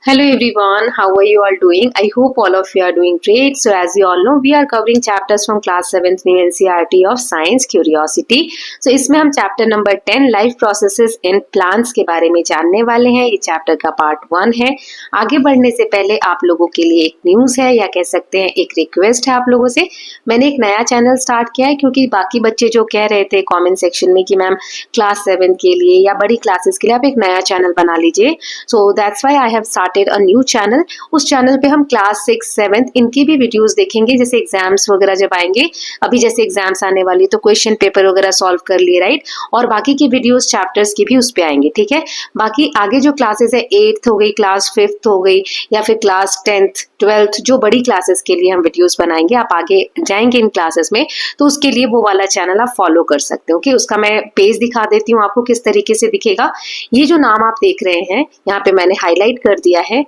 Hello everyone, how are you all doing? I hope all of you are doing great. So as you all know, we are covering chapters from class 7th new NCERT of Science Curiosity. So इसमें हम chapter number 10 life processes in plants के बारे में जानने वाले हैं। ये chapter का पार्ट 1 है। आगे बढ़ने से पहले आप लोगों के लिए एक न्यूज है या कह सकते हैं एक रिक्वेस्ट है आप लोगों से। मैंने एक नया चैनल स्टार्ट किया है क्योंकि बाकी बच्चे जो कह रहे थे कॉमेंट सेक्शन में कि मैम क्लास 7 के लिए या बड़ी क्लासेस के लिए आप एक नया चैनल बना लीजिए। So that's why I have started a new channel. उस चैनल पे हम क्लास 6, 7 इनकी भी वीडियोस देखेंगे। जैसे एग्जाम्स वगैरह जब आएंगे, अभी जैसे एग्जाम्स आने वाली तो क्वेश्चन पेपर वगैरह सॉल्व कर लिए, राइट। और बाकी की वीडियोस चैप्टर्स की भी उस पे आएंगे, ठीक है। बाकी आगे जो क्लासेस है 8th हो गई, क्लास 5th हो गई या फिर क्लास 10th 12th जो बड़ी क्लासेस के लिए हम वीडियोस बनाएंगे, आप आगे जाएंगे इन क्लासेस में तो उसके लिए वो वाला चैनल आप फॉलो कर सकते हो। ओके, उसका मैं पेज दिखा देती हूँ आपको किस तरीके से दिखेगा। ये जो नाम आप देख रहे हैं यहाँ पे मैंने हाईलाइट कर दिया है,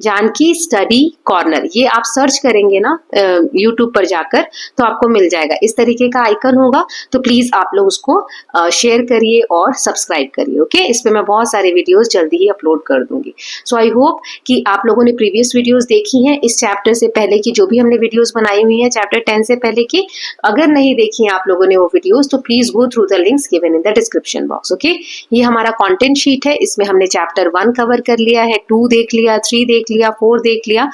जानकी स्टडी कॉर्नर। ये आप सर्च करेंगे ना यूट्यूब पर जाकर तो आपको मिल जाएगा। इस तरीके का आइकन होगा, तो प्लीज आप लोग उसको शेयर करिए और सब्सक्राइब करिए। ओके, इस पे मैं बहुत सारे वीडियोस जल्दी ही अपलोड कर दूंगी। सो आई होप कि आप लोगों ने प्रीवियस वीडियोस देखी हैं इस चैप्टर से पहले की, जो भी हमने वीडियोस बनाई हुई हैं चैप्टर 10 से पहले की। अगर नहीं देखी हैं आप लोगों ने वो वीडियोस तो please go through the links given in the description box. Okay, ये हमारा कंटेंट शीट है। इसमें हमने चैप्टर 1 कवर कर लिया है, 2 देख लिया, 3 देख लिया, 4 देख लिया,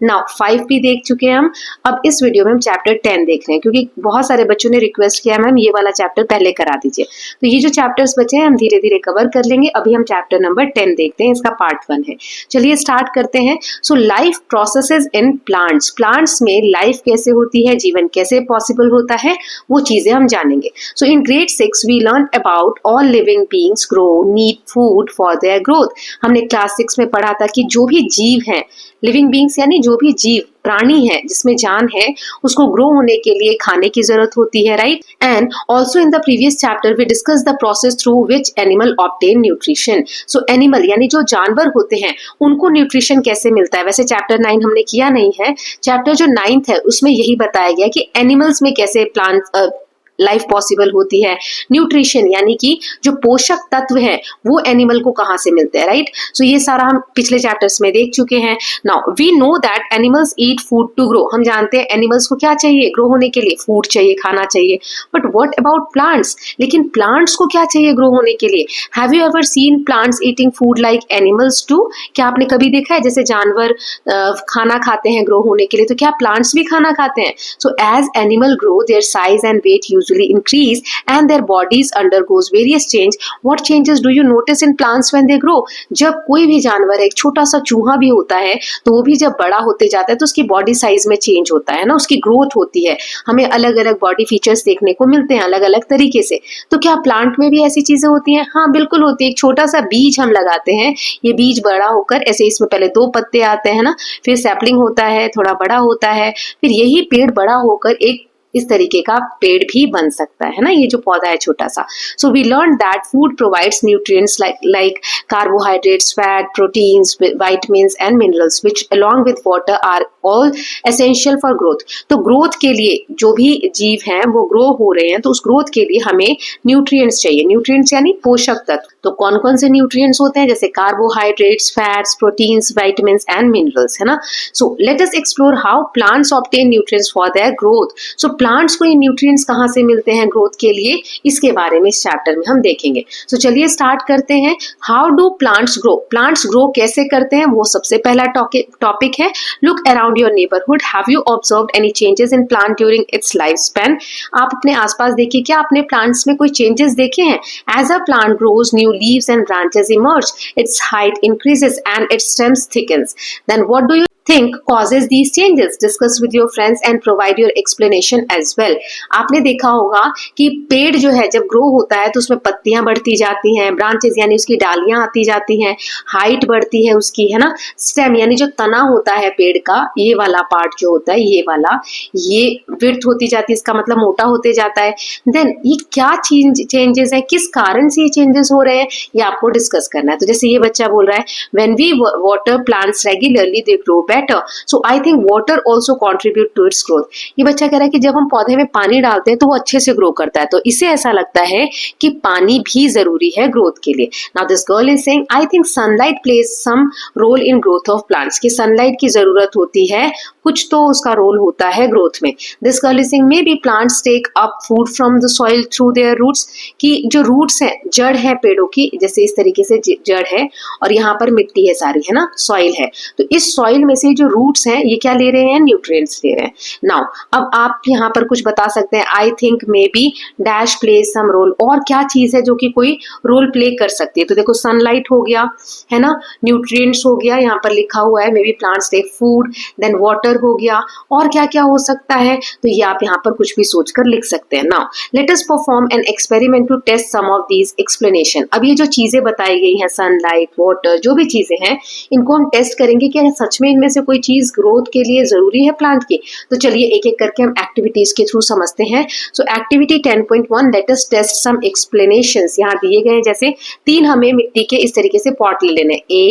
नाउ 5 भी देख चुके हैं हम। अब इस वीडियो में हम चैप्टर 10 देख रहे हैं क्योंकि बहुत सारे बच्चों ने रिक्वेस्ट किया मैम ये वाला चैप्टर पहले करा दीजिए। तो ये जो चैप्टर्स बचे हैं हम धीरे धीरे कवर कर लेंगे। अभी हम चैप्टर नंबर 10 देखते हैं, इसका पार्ट 1 है। चलिए स्टार्ट करते हैं। So life processes in plants, plants में लाइफ कैसे होती है, जीवन कैसे पॉसिबल होता है, वो चीजें हम जानेंगे। So in grade 6 we learn about all living beings grow need food for their growth. हमने क्लास 6 में पढ़ा था कि जो भी जीव हैं, लिविंग बीइंग्स यानी जो भी जीव प्राणी है जिसमें जान है, उसको ग्रो होने के लिए खाने की जरूरत होती है, right. And also in the previous chapter we discuss the process through which animal obtain nutrition. So animal यानी जो जानवर होते हैं उनको न्यूट्रिशन कैसे मिलता है। वैसे चैप्टर 9 हमने किया नहीं है, चैप्टर जो 9th है उसमें यही बताया गया कि एनिमल्स में कैसे प्लांट लाइफ पॉसिबल होती है। न्यूट्रिशन यानी कि जो पोषक तत्व है वो एनिमल को कहां से मिलते हैं, राइट। सो ये सारा हम पिछले चैप्टर्स में देख चुके हैं। Now we know that animals eat food to grow. हम जानते हैं एनिमल्स को क्या चाहिए ग्रो होने के लिए, फूड चाहिए, खाना चाहिए। बट व्हाट अबाउट प्लांट्स, लेकिन प्लांट्स को क्या चाहिए ग्रो होने के लिए। Have you ever seen plants eating food like animals too. क्या आपने कभी देखा है जैसे जानवर खाना खाते हैं ग्रो होने के लिए, तो क्या प्लांट्स भी खाना खाते हैं। So as animal grow their size and weight usually increase and their bodies undergoes various change. What changes do you notice in plants when they grow? जब कोई भी जानवर, एक छोटा सा चूहा भी होता है तो वो भी जब बड़ा होते जाता है तो उसकी बॉडी साइज में चेंज होता है ना, उसकी ग्रोथ होती है। हमें अलग अलग बॉडी फीचर्स देखने को मिलते हैं अलग अलग तरीके से। तो क्या प्लांट में भी ऐसी चीजें होती हैं? हाँ बिल्कुल होती है। एक छोटा सा बीज हम लगाते हैं, ये बीज बड़ा होकर ऐसे, इसमें पहले 2 पत्ते आते हैं ना, फिर सैपलिंग होता है, थोड़ा बड़ा होता है, फिर यही पेड़ बड़ा होकर एक इस तरीके का पेड़ भी बन सकता है ना, ये जो पौधा है छोटा सा। So we learn that food provides nutrients like carbohydrates, fat, proteins, vitamins and minerals which along with water are all essential for growth. तो ग्रोथ के लिए जो भी जीव हैं वो ग्रो हो रहे हैं तो उस ग्रोथ के लिए हमें न्यूट्रिएंट्स चाहिए। न्यूट्रिएंट्स यानी पोषक तत्व। तो कौन कौन से न्यूट्रिएंट्स होते हैं, जैसे carbohydrates, fats, proteins, vitamins and minerals, है ना। सो let us explore how plants obtain nutrients for their growth. So plants को ये न्यूट्रिएंट्स कहाँ से मिलते हैं ग्रोथ के लिए, इसके बारे में इस चैप्टर में हम देखेंगे। सो चलिए स्टार्ट करते हैं। How do plants grow, plants grow कैसे करते हैं, वो सबसे पहला टॉपिक है। Look around your neighbourhood, have you observed any changes in plant during its life span. आप अपने आसपास देखिए, क्या आपने प्लांट्स में कोई चेंजेस देखे हैं। As a plant grows new leaves and branches emerge, its height increases and its stems thickens. Then what do you think causes these changes? Discuss with your friends and provide your explanation as well. आपने देखा होगा कि पेड़ जो है जब grow होता है तो उसमें पत्तियां बढ़ती जाती हैं, ब्रांचेस यानी उसकी डालियां आती जाती हैं, हाइट बढ़ती है उसकी, है ना। स्टेम यानी जो तना होता है पेड़ का, ये वाला पार्ट जो होता है ये वाला, ये विड्थ होती जाती है, इसका मतलब मोटा होते जाता है। देन ये क्या चेंजेस है, किस कारण से ये चेंजेस हो रहे हैं, ये आपको डिस्कस करना है। तो जैसे ये बच्चा बोल रहा है, when we water plants regularly they grow better. So I think water also contribute to its growth. ये बच्चा कह रहा है कि जब हम पौधे में पानी डालते हैं तो वो अच्छे से ग्रो करता है, तो इसे ऐसा लगता है कि पानी भी जरूरी है ग्रोथ के लिए. Now this girl is saying I think sunlight plays some role in growth of plants. कि सनलाइट की जरूरत होती है, कुछ तो उसका रोल होता है ग्रोथ में. This girl is saying maybe plants take up food from the soil through their roots. कि जो रूट्स हैं, जड़ है पेड़ों की, जैसे इस तरीके से जड़ है और यहाँ पर मिट्टी है सारी, है ना, सॉइल है, तो इस सॉइल में से जो रूट्स हैं ये क्या ले रहे हैं, न्यूट्रिएंट्स ले रहे हैं. नाउ अब आप यहाँ पर कुछ बता सकते हैं, I think maybe dash play some role. और क्या चीज है जो कि कोई रोल प्ले कर सकती है, तो देखो सनलाइट हो गया, है ना, न्यूट्रिएंट्स हो गया, यहाँ पर लिखा हुआ है maybe plants take food, then water हो गया, और क्या क्या हो सकता है, तो ये आप यहाँ पर कुछ भी सोचकर लिख सकते हैं. Now let us perform an experiment to test some of these explanation. अब ये जो चीजें बताई गई हैं, सनलाइट, वाटर, जो भी चीजें हैं, इनको हम टेस्ट करेंगे कि सच में इनमें से कोई चीज ग्रोथ के लिए जरूरी है प्लांट की. तो चलिए एक एक करके हम एक्टिविटीज के थ्रू समझते हैं. So activity 10.1 let us test some explanations. यहाँ दिए गए हैं, जैसे 3 हमें मिट्टी के इस तरीके से पॉट ले लेने, A,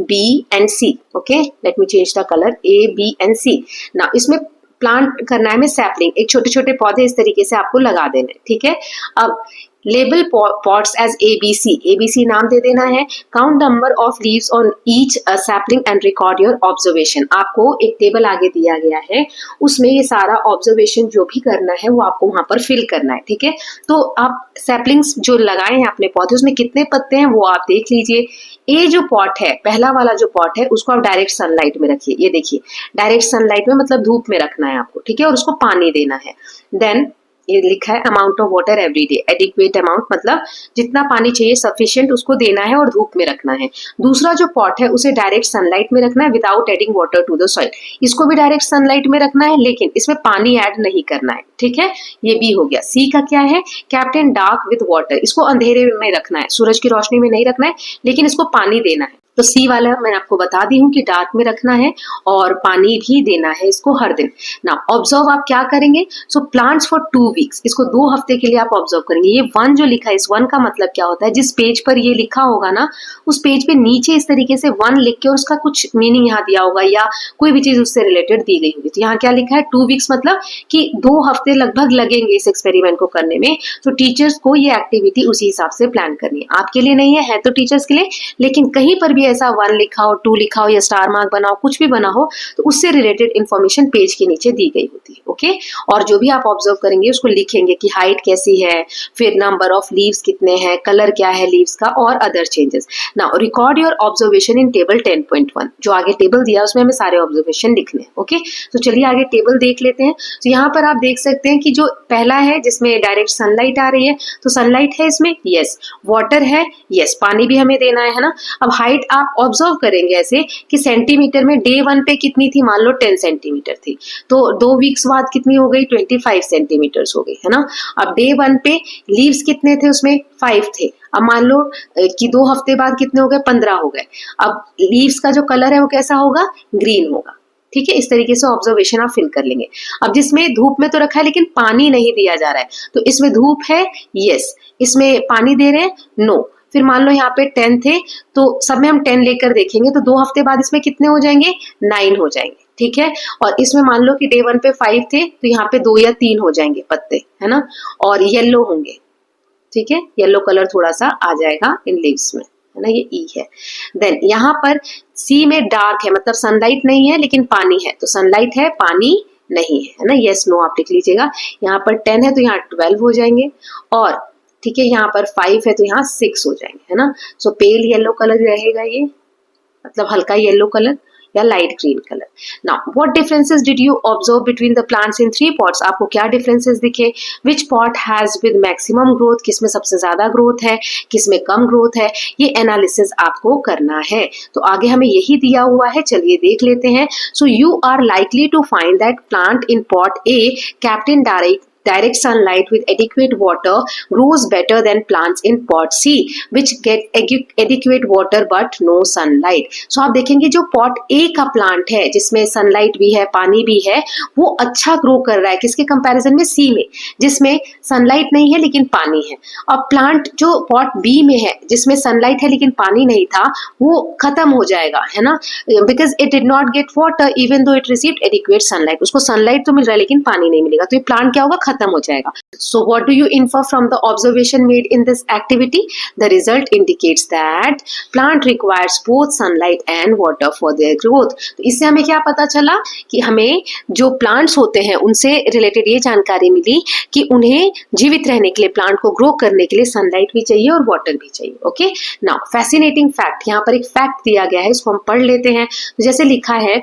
B and C. Okay, let me change the color A, B and C. Now इसमें प्लांट करना है हमें सैपलिंग, एक छोटे छोटे पौधे इस तरीके से आपको लगा देने. ठीक है, अब label pots as ABC. ABC नाम दे देना है. Count number of leaves on each sapling and record your observation. आपको एक टेबल आगे दिया गया है, उसमें ये सारा ऑब्जर्वेशन जो भी करना है वो आपको वहां पर फिल करना है. ठीक है, तो आप सैपलिंग्स जो लगाए हैं अपने पौधे, उसमें कितने पत्ते हैं वो आप देख लीजिए. ये जो पॉट है, पहला वाला जो पॉट है, उसको आप डायरेक्ट सनलाइट में रखिए. ये देखिए, डायरेक्ट सनलाइट में मतलब धूप में रखना है आपको. ठीक है, और उसको पानी देना है. देन ये लिखा है amount of water every day. Adequate amount मतलब जितना पानी चाहिए सफिशिएंट उसको देना है और धूप में रखना है. दूसरा जो पॉट है उसे डायरेक्ट सनलाइट में रखना है without adding water to the soil. इसको भी डायरेक्ट सनलाइट में रखना है, लेकिन इसमें पानी ऐड नहीं करना है. ठीक है, ये भी हो गया. सी का क्या है, कैप्टन डार्क विद वाटर. इसको अंधेरे में रखना है, सूरज की रोशनी में नहीं रखना है, लेकिन इसको पानी देना है. तो सी वाला मैंने आपको बता दी हूँ कि डार्क में रखना है और पानी भी देना है इसको हर दिन. ना ऑब्जर्व आप क्या करेंगे, सो प्लांट्स फॉर 2 वीक्स. इसको 2 हफ्ते के लिए आप ऑब्जर्व करेंगे. ये 1 जो लिखा है, इस 1 का मतलब क्या होता है, जिस पेज पर ये लिखा होगा ना, उस पेज पे नीचे इस तरीके से 1 लिख के और उसका कुछ मीनिंग यहाँ दिया होगा या कोई भी चीज उससे रिलेटेड दी गई होगी. तो यहाँ क्या लिखा है, 2 वीक्स मतलब कि 2 हफ्ते लगभग लगेंगे इस एक्सपेरिमेंट को करने में. तो टीचर्स को ये एक्टिविटी उसी हिसाब से प्लान करनी है. आपके लिए नहीं है तो टीचर्स के लिए, लेकिन कहीं पर भी ऐसा 1 लिखा हो, 2 लिखा हो या स्टार मार्क बना हो, कुछ भी बना हो, तो उससे रिलेटेड इंफॉर्मेशन पेज के नीचे दी गई होती है. ओके, और जो भी आप ऑब्जर्व करेंगे उसको लिखेंगे कि हाइट कैसी है, फिर नंबर ऑफ लीव्स कितने हैं, कलर क्या है लीव्स का, और other changes. Now record your observation in table 10.1. जो आगे टेबल दिया उसमें हमें सारे ऑब्जर्वेशन लिखने हैं. ओके, तो चलिए आगे टेबल देख लेते हैं. तो यहाँ पर आप देख सकते हैं कि जो पहला है जिसमें डायरेक्ट सनलाइट आ रही है, तो सनलाइट है इसमें, यस. वाटर है, यस. पानी भी हमें देना है ना. अब हाइट आप ऑब्जर्व करेंगे ऐसे कि सेंटीमीटर में डे 1 पे कितनी थी, मान लो 10 सेंटीमीटर थी, तो 2 वीक्स बाद कितनी हो गई, 25 सेंटीमीटर हो गई, है ना. अब डे 1 पे लीव्स कितने थे, उसमें 5 थे. अब मान लो कि 2 हफ्ते बाद कितने हो गए, 15 हो गए. अब लीव्स का जो कलर है वो कैसा होगा, ग्रीन होगा. ठीक है, इस तरीके से ऑब्जर्वेशन आप फिल कर लेंगे. अब जिसमें धूप में तो रखा है लेकिन पानी नहीं दिया जा रहा है, तो इसमें धूप है, यस. इसमें पानी दे रहे हैं, नो. फिर मान लो यहाँ पे 10 थे, तो सब में हम 10 लेकर देखेंगे, तो 2 हफ्ते बाद इसमें कितने हो जाएंगे, 9 हो जाएंगे. ठीक है, और इसमें मान लो कि डे 1 पे 5 थे, तो यहाँ पे 2 या 3 हो जाएंगे पत्ते, है ना, और येलो होंगे. ठीक है, येलो कलर थोड़ा सा आ जाएगा इन लीव्स में, है ना, ये ई है. देन यहाँ पर सी में डार्क है, मतलब सनलाइट नहीं है लेकिन पानी है, तो सनलाइट है पानी नहीं है ना, यस नो आप लिख लीजिएगा. यहाँ पर 10 है तो यहाँ 12 हो जाएंगे, और ठीक है यहाँ पर 5 है तो यहाँ 6 हो जाएंगे, है ना. सो पेल येलो कलर रहेगा ये, मतलब हल्का येलो कलर या light green colour. Now what differences did you observe between the plants in 3 pots. आपको क्या डिफरेंसेस दिखे, which pot has with maximum growth, किसमें सबसे ज्यादा ग्रोथ है, किसमें कम ग्रोथ है, ये एनालिसिस आपको करना है. तो आगे हमें यही दिया हुआ है, चलिए देख लेते हैं. So you are likely to find that plant in pot A kept in direct sunlight with adequate water grows better than plants in pot C which get adequate water but no sunlight. So आप देखेंगे जो pot A का plant है जिसमें sunlight भी है पानी भी है वो अच्छा grow कर रहा है किसके comparison में C में जिसमें sunlight नहीं है लेकिन पानी है, और plant जो pot B में है जिसमें sunlight है लेकिन पानी नहीं था वो खत्म हो जाएगा है ना, because it did not get water even though it received adequate sunlight. उसको sunlight तो मिल रहा है लेकिन पानी नहीं मिलेगा तो ये plant क्या होगा, खत्म हो जाएगा. So what do you infer from the observation made in this activity? The result indicates that plant requires both sunlight and water for their growth. तो इससे हमें क्या पता चला कि हमें जो plants होते हैं उनसे related ये जानकारी मिली कि उन्हें जीवित रहने के लिए, प्लांट को ग्रो करने के लिए सनलाइट भी चाहिए और वाटर भी चाहिए. ओके, नाउ फैसिनेटिंग फैक्ट, यहाँ पर एक फैक्ट दिया गया है, इसको हम पढ़ लेते हैं. तो जैसे लिखा है,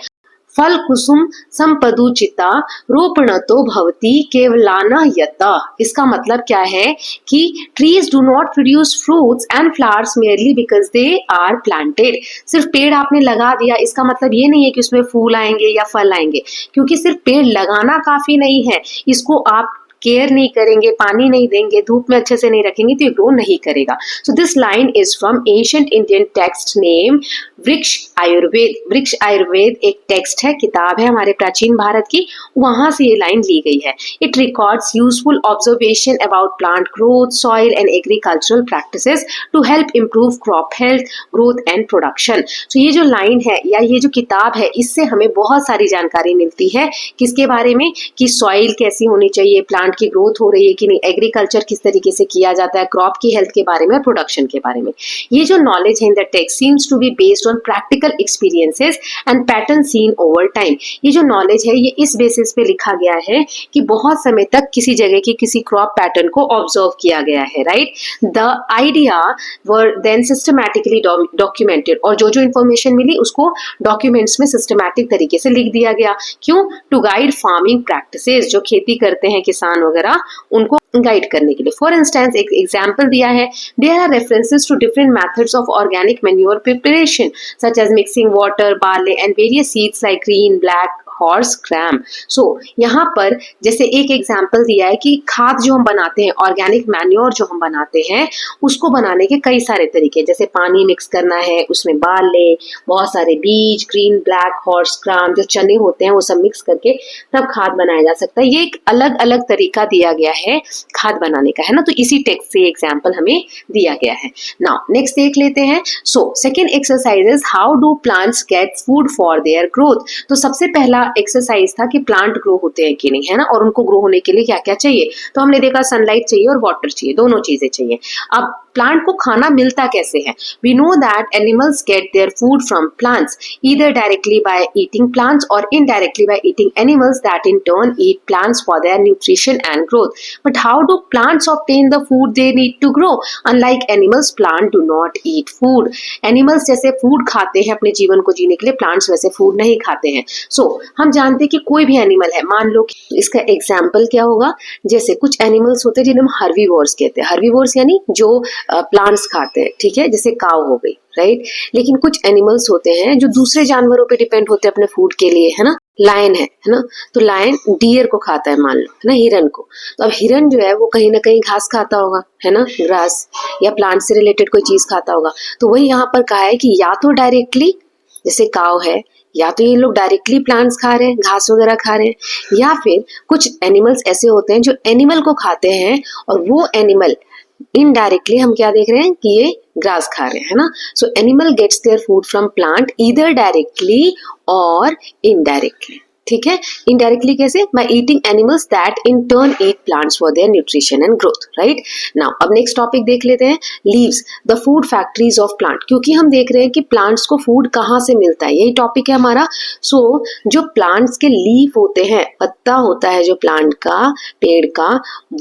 फल कुसुम संपदुचिता रोपणतो भवति केवलाना यता. इसका मतलब क्या है कि trees do not produce fruits and flowers merely because they are planted. सिर्फ पेड़ आपने लगा दिया इसका मतलब ये नहीं है कि उसमें फूल आएंगे या फल आएंगे, क्योंकि सिर्फ पेड़ लगाना काफी नहीं है, इसको आप केयर नहीं करेंगे, पानी नहीं देंगे, धूप में अच्छे से नहीं रखेंगे तो ये ग्रो नहीं करेगा. So this line is from ancient Indian text name वृक्ष आयुर्वेद. वृक्ष आयुर्वेद एक टेक्स्ट है, किताब है हमारे प्राचीन भारत की, वहां से ये लाइन ली गई है. It records useful observation about plant growth, soil and agricultural practices to help improve crop health, growth and production. So ये जो लाइन है या ये जो किताब है इससे हमें बहुत सारी जानकारी मिलती है. किसके बारे में, कि सॉइल कैसी होनी चाहिए, प्लांट की ग्रोथ हो रही है कि नहीं, एग्रीकल्चर किस तरीके से किया जाता है, क्रॉप की हेल्थ के बारे में, प्रोडक्शन के बारे में. ये जो नॉलेज है in the text seems to be based on practical experiences and pattern seen over time. ये जो नॉलेज है ये इस बेसिस पे लिखा गया है कि बहुत समय तक किसी जगह की किसी क्रॉप पैटर्न को ऑब्जर्व किया गया है. Right, the idea were then systematically documented, और जो जो इन्फॉर्मेशन मिली उसको डॉक्यूमेंट्स में सिस्टमैटिक तरीके से लिख दिया गया. क्यों, टू गाइड फार्मिंग प्रैक्टिसेस, जो खेती करते हैं किसान वगैरह उनको गाइड करने के लिए. फॉर इंस्टेंस एक एग्जाम्पल दिया है, there are references to different methods of organic manure preparation such as mixing water, barley and various seeds like green, black horse gram. So यहाँ पर जैसे एक एग्जाम्पल दिया है कि खाद जो हम बनाते हैं, ऑर्गेनिक मैन्योर जो हम बनाते हैं, उसको बनाने के कई सारे तरीके, जैसे पानी मिक्स करना है, उसमें बार्ले, बहुत सारे बीज, ग्रीन, ब्लैक हॉर्स क्रैम जो चने होते हैं वो सब मिक्स करके तब खाद बनाया जा सकता है. ये एक अलग अलग तरीका दिया गया है खाद बनाने का, है ना. तो इसी टेक्स्ट से एग्जाम्पल हमें दिया गया है. नाउ नेक्स्ट देख लेते हैं. So second exercise is how do plants get food for their growth. तो सबसे पहला एक्सरसाइज था कि प्लांट ग्रो होते हैं कि नहीं, है ना, और उनको ग्रो होने के लिए क्या क्या चाहिए. तो हमने देखा सनलाइट चाहिए और वाटर चाहिए, दोनों चीजें चाहिए. अब प्लांट को खाना मिलता कैसे है. We know that animals get their food from plants either directly by eating plants और indirectly by eating animals that in turn eat plants for their nutrition and growth. But how do plants obtain the food they need to grow. Unlike animals, plant do not eat food. Animals जैसे food खाते हैं अपने जीवन को जीने के लिए, plants वैसे फूड नहीं खाते हैं. सो हम जानते हैं कि कोई भी एनिमल है, मान लो कि इसका एग्जाम्पल क्या होगा, जैसे कुछ एनिमल्स होते हैं जिन्हें हम हर्बीवोर्स कहते हैं. हर्बीवोर्स यानी जो प्लांट्स खाते हैं, ठीक है, जैसे काऊ हो गई, राइट. लेकिन कुछ एनिमल्स होते हैं जो दूसरे जानवरों पे डिपेंड होते हैं अपने फूड के लिए, है ना. लायन है ना, तो लायन डियर को खाता है, मान लो, है ना, हिरन को. तो अब हिरन जो है वो कहीं ना कहीं घास खाता होगा, है ना, ग्रास या प्लांट से रिलेटेड कोई चीज खाता होगा. तो वही यहाँ पर कहा है कि या तो डायरेक्टली जैसे काऊ है, या तो ये लोग डायरेक्टली प्लांट्स खा रहे हैं, घास वगैरह खा रहे हैं, या फिर कुछ एनिमल्स ऐसे होते हैं जो एनिमल को खाते हैं और वो एनिमल इनडायरेक्टली हम क्या देख रहे हैं कि ये ग्रास खा रहे हैं, है ना. So animal gets their food from plant either directly और इनडायरेक्टली. ठीक है, इनडायरेक्टली कैसे, by eating animals that in turn eat plants for their nutrition and growth. Right. Now अब नेक्स्ट टॉपिक देख लेते हैं, leaves the food factories of plant. क्योंकि हम देख रहे हैं कि प्लांट्स को फूड कहाँ से मिलता है, यही टॉपिक है हमारा. सो जो प्लांट्स के लीफ होते हैं, पत्ता होता है जो प्लांट का, पेड़ का,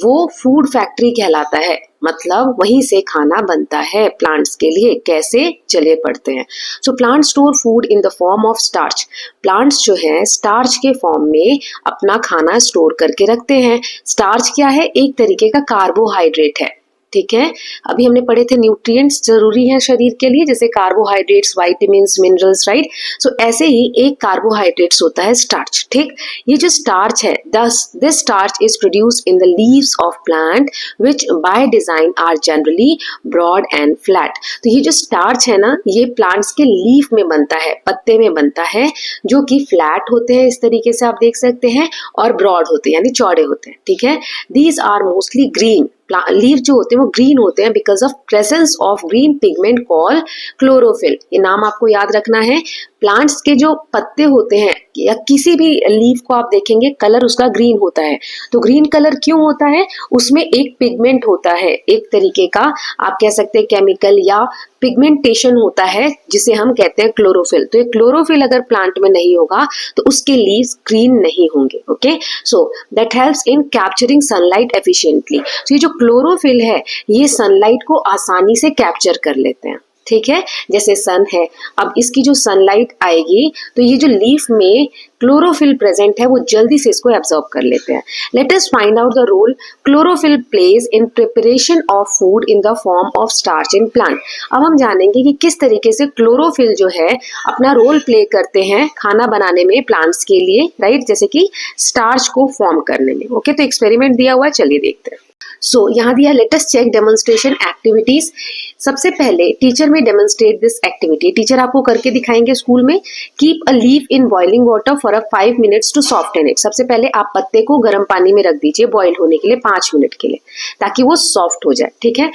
वो फूड फैक्ट्री कहलाता है. मतलब वहीं से खाना बनता है प्लांट्स के लिए. कैसे, चलिए पढ़ते हैं. So plant store food in the form of starch. Plants जो है स्टार्च के फॉर्म में अपना खाना स्टोर करके रखते हैं. स्टार्च क्या है, एक तरीके का कार्बोहाइड्रेट है. ठीक है। अभी हमने पढ़े थे न्यूट्रिएंट्स जरूरी हैं शरीर के लिए, जैसे कार्बोहाइड्रेट्स, विटामिन्स, मिनरल्स, राइट। सो ऐसे ही एक कार्बोहाइड्रेट्स होता है स्टार्च, ठीक। ये जो स्टार्च है, this starch is produced in the leaves of plant which by design are generally broad and flat. तो ये जो स्टार्च है ना, ये प्लांट्स के लीफ में बनता है, पत्ते में बनता है, जो कि फ्लैट होते हैं, इस तरीके से आप देख सकते हैं, और ब्रॉड होते हैं यानी चौड़े होते हैं, ठीक है। These are mostly green, leaf जो होते हैं वो ग्रीन होते हैं because of presence of green pigment called chlorophyll. ये नाम आपको याद रखना है। प्लांट्स के जो पत्ते होते हैं या किसी भी लीफ को आप देखेंगे, कलर उसका ग्रीन होता है। तो ग्रीन कलर क्यों होता है? उसमें एक पिगमेंट होता है, एक तरीके का आप कह सकते हैं केमिकल या पिगमेंटेशन होता है, जिसे हम कहते हैं क्लोरोफिल। तो ये क्लोरोफिल अगर प्लांट में नहीं होगा तो उसके लीव्स ग्रीन नहीं होंगे। Okay, so that helps in capturing sunlight efficiently. तो ये जो क्लोरोफिल है, ये सनलाइट को आसानी से कैप्चर कर लेते हैं, ठीक है। जैसे सन है, अब इसकी जो सनलाइट आएगी तो ये जो लीफ में क्लोरोफिल प्रेजेंट है वो जल्दी से इसको एब्जॉर्ब कर लेते हैं। Let us find out the role chlorophyll plays in preparation of food in the form of starch in plant. अब हम जानेंगे कि किस तरीके से क्लोरोफिल जो है अपना रोल प्ले करते हैं खाना बनाने में प्लांट्स के लिए, राइट, जैसे कि स्टार्च को फॉर्म करने में। ओके, तो एक्सपेरिमेंट दिया हुआ है, चलिए देखते हैं। सो यहाँ दिया let us check demonstration activities. सबसे पहले teacher may demonstrate this activity, teacher आपको करके दिखाएंगे स्कूल में। Keep a leaf in boiling water for 5 minutes to soften it. सबसे पहले आप पत्ते को गर्म पानी में रख दीजिए बॉइल होने के लिए 5 मिनट के लिए, ताकि वो सॉफ्ट हो जाए, ठीक है।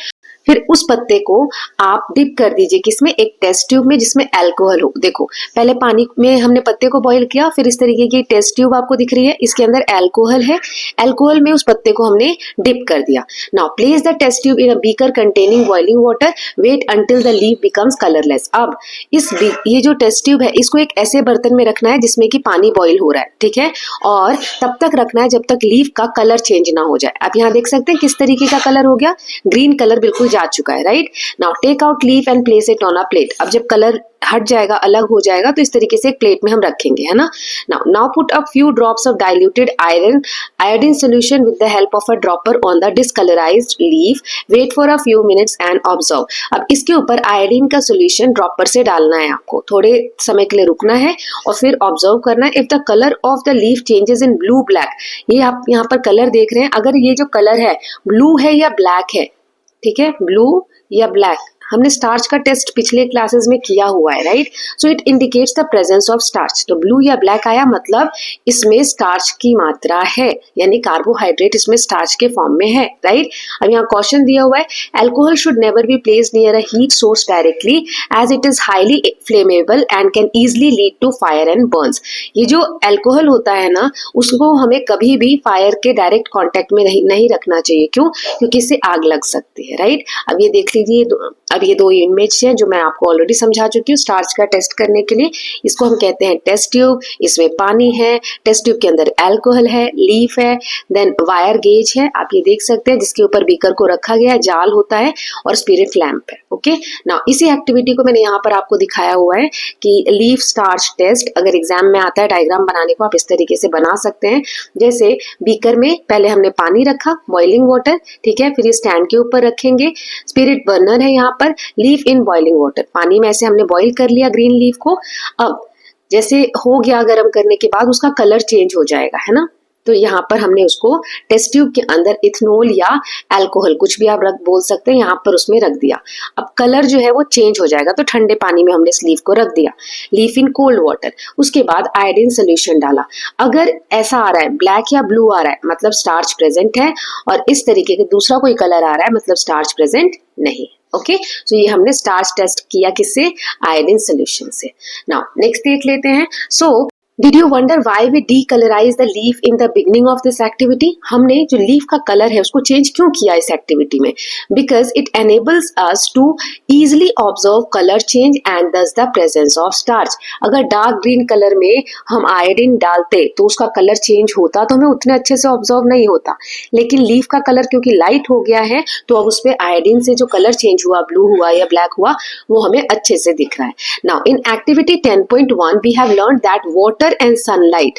फिर उस पत्ते को आप डिप कर दीजिए किसमें, एक टेस्ट ट्यूब में जिसमें अल्कोहल हो। देखो पहले पानी में हमने पत्ते को बॉईल किया, फिर इस तरीके की टेस्ट ट्यूब आपको दिख रही है, इसके अंदर अल्कोहल है, अल्कोहल में उस पत्ते को हमने डिप कर दिया। Now place the test tube in a beaker containing boiling water, wait until the leaf becomes colourless. अब ये जो टेस्ट ट्यूब है इसको एक ऐसे बर्तन में रखना है जिसमें कि पानी बॉईल हो रहा है, ठीक है, और तब तक रखना है जब तक लीफ का कलर चेंज ना हो जाए। अब यहाँ देख सकते हैं किस तरीके का कलर हो गया, ग्रीन कलर बिल्कुल जा चुका है, right. Now take out leaf and place it on a plate. अब जब कलर हट जाएगा, अलग हो जाएगा, तो इस तरीके से एक प्लेट में हम रखेंगे, है ना। Now put a few drops of diluted iodine solution with the help of a dropper on the discolourised leaf, wait for a few minutes and observe. अब इसके ऊपर आयोडीन का सॉल्यूशन ड्रॉपर से डालना है आपको, थोड़े समय के लिए रुकना है और फिर ऑब्जर्व करना है। If the colour of the leaf changes in blue black, ये आप यहाँ पर कलर देख रहे हैं, अगर ये जो कलर है ब्लू है या ब्लैक है, ठीक है, ब्लू या ब्लैक, हमने स्टार्च का टेस्ट पिछले क्लासेस में किया हुआ है, right. So it indicates the presence of starch. तो ब्लू या ब्लैक आया मतलब इसमें स्टार्च की मात्रा है, यानी कार्बोहाइड्रेट इसमें स्टार्च के फॉर्म में है, राइट। अब यहाँ क्वेश्चन दिया हुआ है, alcohol should never be placed near a heat source directly as it is highly flammable and can easily lead to fire and burns. ये जो अल्कोहल होता है ना, उसको हमें कभी भी फायर के डायरेक्ट कॉन्टेक्ट में नहीं रखना चाहिए। क्यों? क्योंकि इससे आग लग सकती है, राइट। अब ये देख लीजिए, अब ये दो इमेज है जो मैं आपको ऑलरेडी समझा चुकी हूँ स्टार्च का टेस्ट करने के लिए। इसको हम कहते हैं टेस्ट ट्यूब, इसमें पानी है, टेस्ट ट्यूब के अंदर अल्कोहल है, लीफ है, देन वायर गेज है, आप ये देख सकते हैं, जिसके ऊपर बीकर को रखा गया है, जाल होता है, और स्पिरिट लैंप है। ओके, नाउ इसी एक्टिविटी को मैंने यहाँ पर आपको दिखाया हुआ है कि लीफ स्टार्च टेस्ट अगर एग्जाम में आता है, डायग्राम बनाने को आप इस तरीके से बना सकते हैं। जैसे बीकर में पहले हमने पानी रखा, बॉइलिंग वाटर, ठीक है, फिर ये स्टैंड के ऊपर रखेंगे, स्पिरिट बर्नर है यहाँ पर, लीफ इन बॉइलिंग वाटर, पानी में ऐसे हमने बॉईल कर लिया ग्रीन लीफ को। अब जैसे हो गया गर्म करने के बाद उसका कलर चेंज हो जाएगा, है ना। तो यहाँ पर हमने उसको टेस्ट ट्यूब के अंदर इथेनॉल या अल्कोहल, कुछ भी आप बोल सकते हैं, यहाँ पर उसमें रख दिया। अब कलर जो है वो चेंज हो जाएगा, तो ठंडे पानी में हमने इस लीफ को रख दिया, लीफ इन कोल्ड वाटर। उसके बाद आयोडीन सोल्यूशन डाला। अगर ऐसा आ रहा है, ब्लैक या ब्लू आ रहा है, मतलब स्टार्च प्रेजेंट है, और इस तरीके का दूसरा कोई कलर आ रहा है, मतलब स्टार्च प्रेजेंट नहीं। ओके, सो ये हमने स्टार्च टेस्ट किया किससे? आयोडीन सोल्यूशन से। नाउ नेक्स्ट देख लेते हैं। सो Did you wonder why we decolorize the leaf in the beginning of this activity? हमने जो लीफ का कलर है उसको चेंज क्यों किया इस एक्टिविटी में? Because it enables us to easily observe color change and thus the presence of starch. अगर डार्क ग्रीन कलर में हम आयोडीन डालते तो उसका कलर चेंज होता, तो हमें उतने अच्छे से ऑब्जर्व नहीं होता। लेकिन लीफ का कलर क्योंकि लाइट हो गया है, तो अब उसपे आयोडीन से जो कलर चेंज हुआ, ब्लू हुआ या ब्लैक हुआ, वो हमें अच्छे से दिख रहा है। Now in activity 10.1 we have learned that water water and sunlight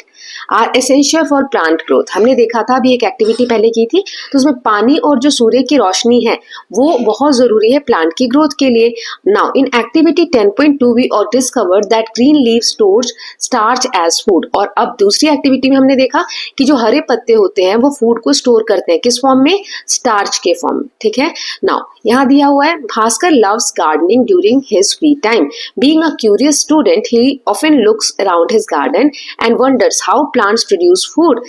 are essential for plant growth. हमने देखा था अभी एक एक्टिविटी पहले की थी, तो उसमें पानी और जो सूर्य की रोशनी है वो बहुत जरूरी है प्लांट की ग्रोथ के लिए। नाउ इन एक्टिविटी 10.2 वी और discovered that green leave stores starch as food. और अब दूसरी एक्टिविटी में हमने देखा कि जो हरे पत्ते होते हैं वो फूड को स्टोर करते हैं, किस फॉर्म में? स्टार्च के फॉर्म में। ठीक है, नाउ यहाँ दिया हुआ है Bhaskar loves gardening during his free time. Being a curious student he often looks around his garden and wonders how plants produce food.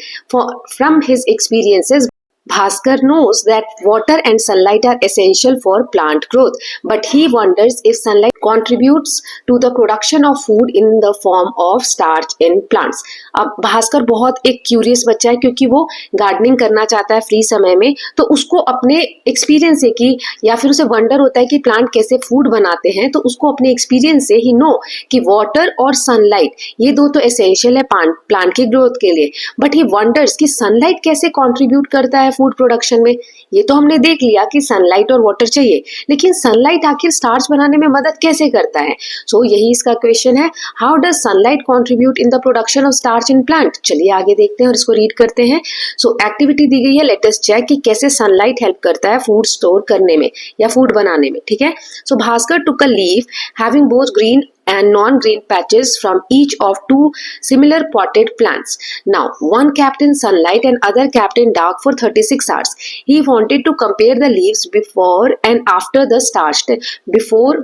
From his experiences, Bhaskar knows that water and sunlight are essential for plant growth, but he wonders if sunlight contributes to the production of food in the form of starch in plants. अब भास्कर बहुत एक curious बच्चा है क्योंकि वो gardening करना चाहता है फ्री समय में, तो उसको अपने एक्सपीरियंस से कि या फिर उसे वंडर होता है कि प्लांट कैसे फूड बनाते हैं, तो उसको अपने एक्सपीरियंस से ही नो कि वाटर और सनलाइट ये दो तो एसेंशियल है प्लांट की ग्रोथ के लिए, बट ही वंडर्स कि सनलाइट कैसे कॉन्ट्रीब्यूट करता है फूड प्रोडक्शन में। ये तो हमने देख लिया कि सनलाइट और वाटर चाहिए, लेकिन सनलाइट आखिर स्टार्च बनाने में मदद कैसे करता है? सो यही इसका क्वेश्चन है, how does sunlight contribute in the production of starch in plant. चलिए आगे देखते हैं और इसको रीड करते हैं। सो एक्टिविटी दी गई है, लेट अस चेक कि कैसे सनलाइट हेल्प करता है फूड स्टोर करने में या फूड बनाने में। ठीक है, so Bhaskar took a leaf having both green and non-green patches from each of two similar potted plants. Now, one kept in sunlight and other kept in dark for 36 hours. He wanted to compare the leaves before and after the starch before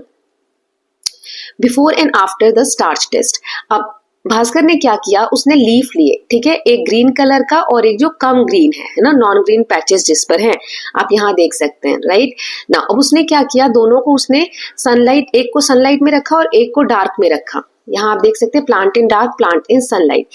and after the starch test. अब भास्कर ने क्या किया, उसने leaf लिए, ठीक है, एक green colour का और एक जो कम ग्रीन है ना, नॉन ग्रीन पैचेस जिस पर हैं, आप यहाँ देख सकते हैं, राइट ना। अब उसने क्या किया, दोनों को उसने सनलाइट, एक को सनलाइट में रखा और एक को डार्क में रखा। यहाँ आप देख सकते हैं plant in dark, plant in sunlight.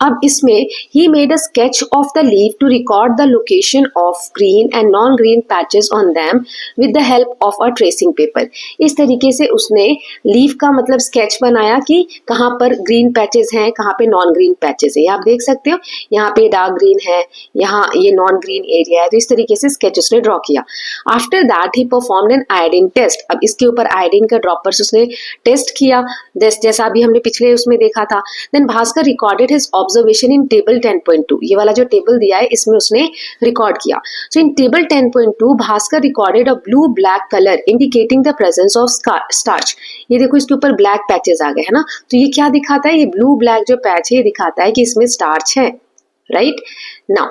अब इसमें he made a sketch of the leaf to record the location of green and non green patches on them with the help of a tracing paper. इस तरीके से उसने leaf का मतलब sketch बनाया कि कहाँ पर ग्रीन पैचेस हैं, कहाँ पे नॉन ग्रीन पैचेस है। आप देख सकते हो यहाँ पे डार्क ग्रीन है, यहाँ ये नॉन ग्रीन एरिया है, तो इस तरीके से स्केच उसने ड्रॉ किया। After that he performed an iodine test. अब इसके ऊपर आयोडीन का ड्रॉपर्स उसने टेस्ट किया, जैसा अभी हमने पिछले उसमें देखा था। Then Bhaskar recorded his observation in table 10.2। ये वाला जो टेबल दिया है इसमें उसने रिकॉर्ड किया। So in table 10.2 Bhaskar recorded a blue black colour indicating the presence of starch. ये देखो इसके ऊपर ब्लैक पैचेस आ गए है ना, तो ये क्या दिखाता है, ये ब्लू ब्लैक जो पैच है ये दिखाता है कि इसमें स्टार्च है, right. Now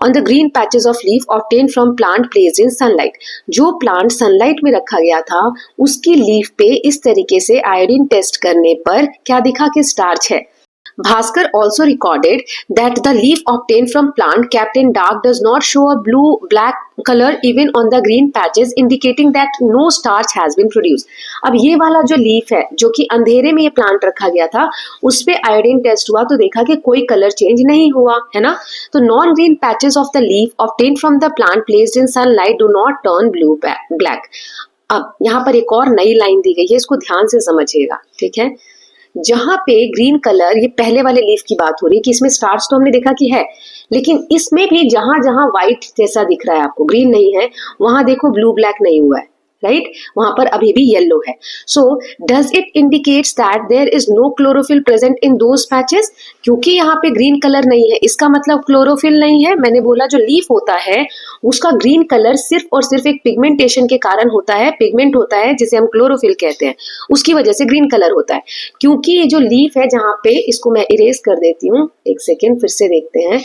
on the green patches of leaf obtained from plant placed in sunlight, जो प्लांट सनलाइट में रखा गया था उसकी लीफ पे इस तरीके से आयोडीन टेस्ट करने पर क्या दिखा कि स्टार्च है। Bhaskar also recorded that the leaf obtained from plant kept in dark does not show a blue-black color even on the green patches, indicating that no starch has been produced. अब ये वाला जो leaf है जो कि अंधेरे में ये प्लांट रखा गया था, उस पे आयोडीन टेस्ट हुआ तो देखा कि कोई कलर चेंज नहीं हुआ है ना। तो non green patches of the leaf obtained from the plant placed in sunlight do not turn blue black. अब यहाँ पर एक और नई लाइन दी गई है, इसको ध्यान से समझिएगा, ठीक है। जहां पे ग्रीन कलर, ये पहले वाले लीफ की बात हो रही है कि इसमें स्टार्च तो हमने देखा कि है, लेकिन इसमें भी जहां जहां व्हाइट जैसा दिख रहा है आपको, ग्रीन नहीं है, वहां देखो ब्लू ब्लैक नहीं हुआ है, राइट, वहां पर अभी भी येलो है। So does it indicates that there is no chlorophyll present in those patches. क्योंकि यहाँ पे ग्रीन कलर नहीं है, इसका मतलब क्लोरोफिल नहीं है। मैंने बोला जो लीफ होता है उसका ग्रीन कलर सिर्फ और सिर्फ एक पिगमेंटेशन के कारण होता है, पिगमेंट होता है जिसे हम क्लोरोफिल कहते हैं, उसकी वजह से ग्रीन कलर होता है। क्योंकि ये जो लीफ है जहाँ पे, इसको मैं इरेज कर देती हूँ, एक सेकेंड फिर से देखते हैं,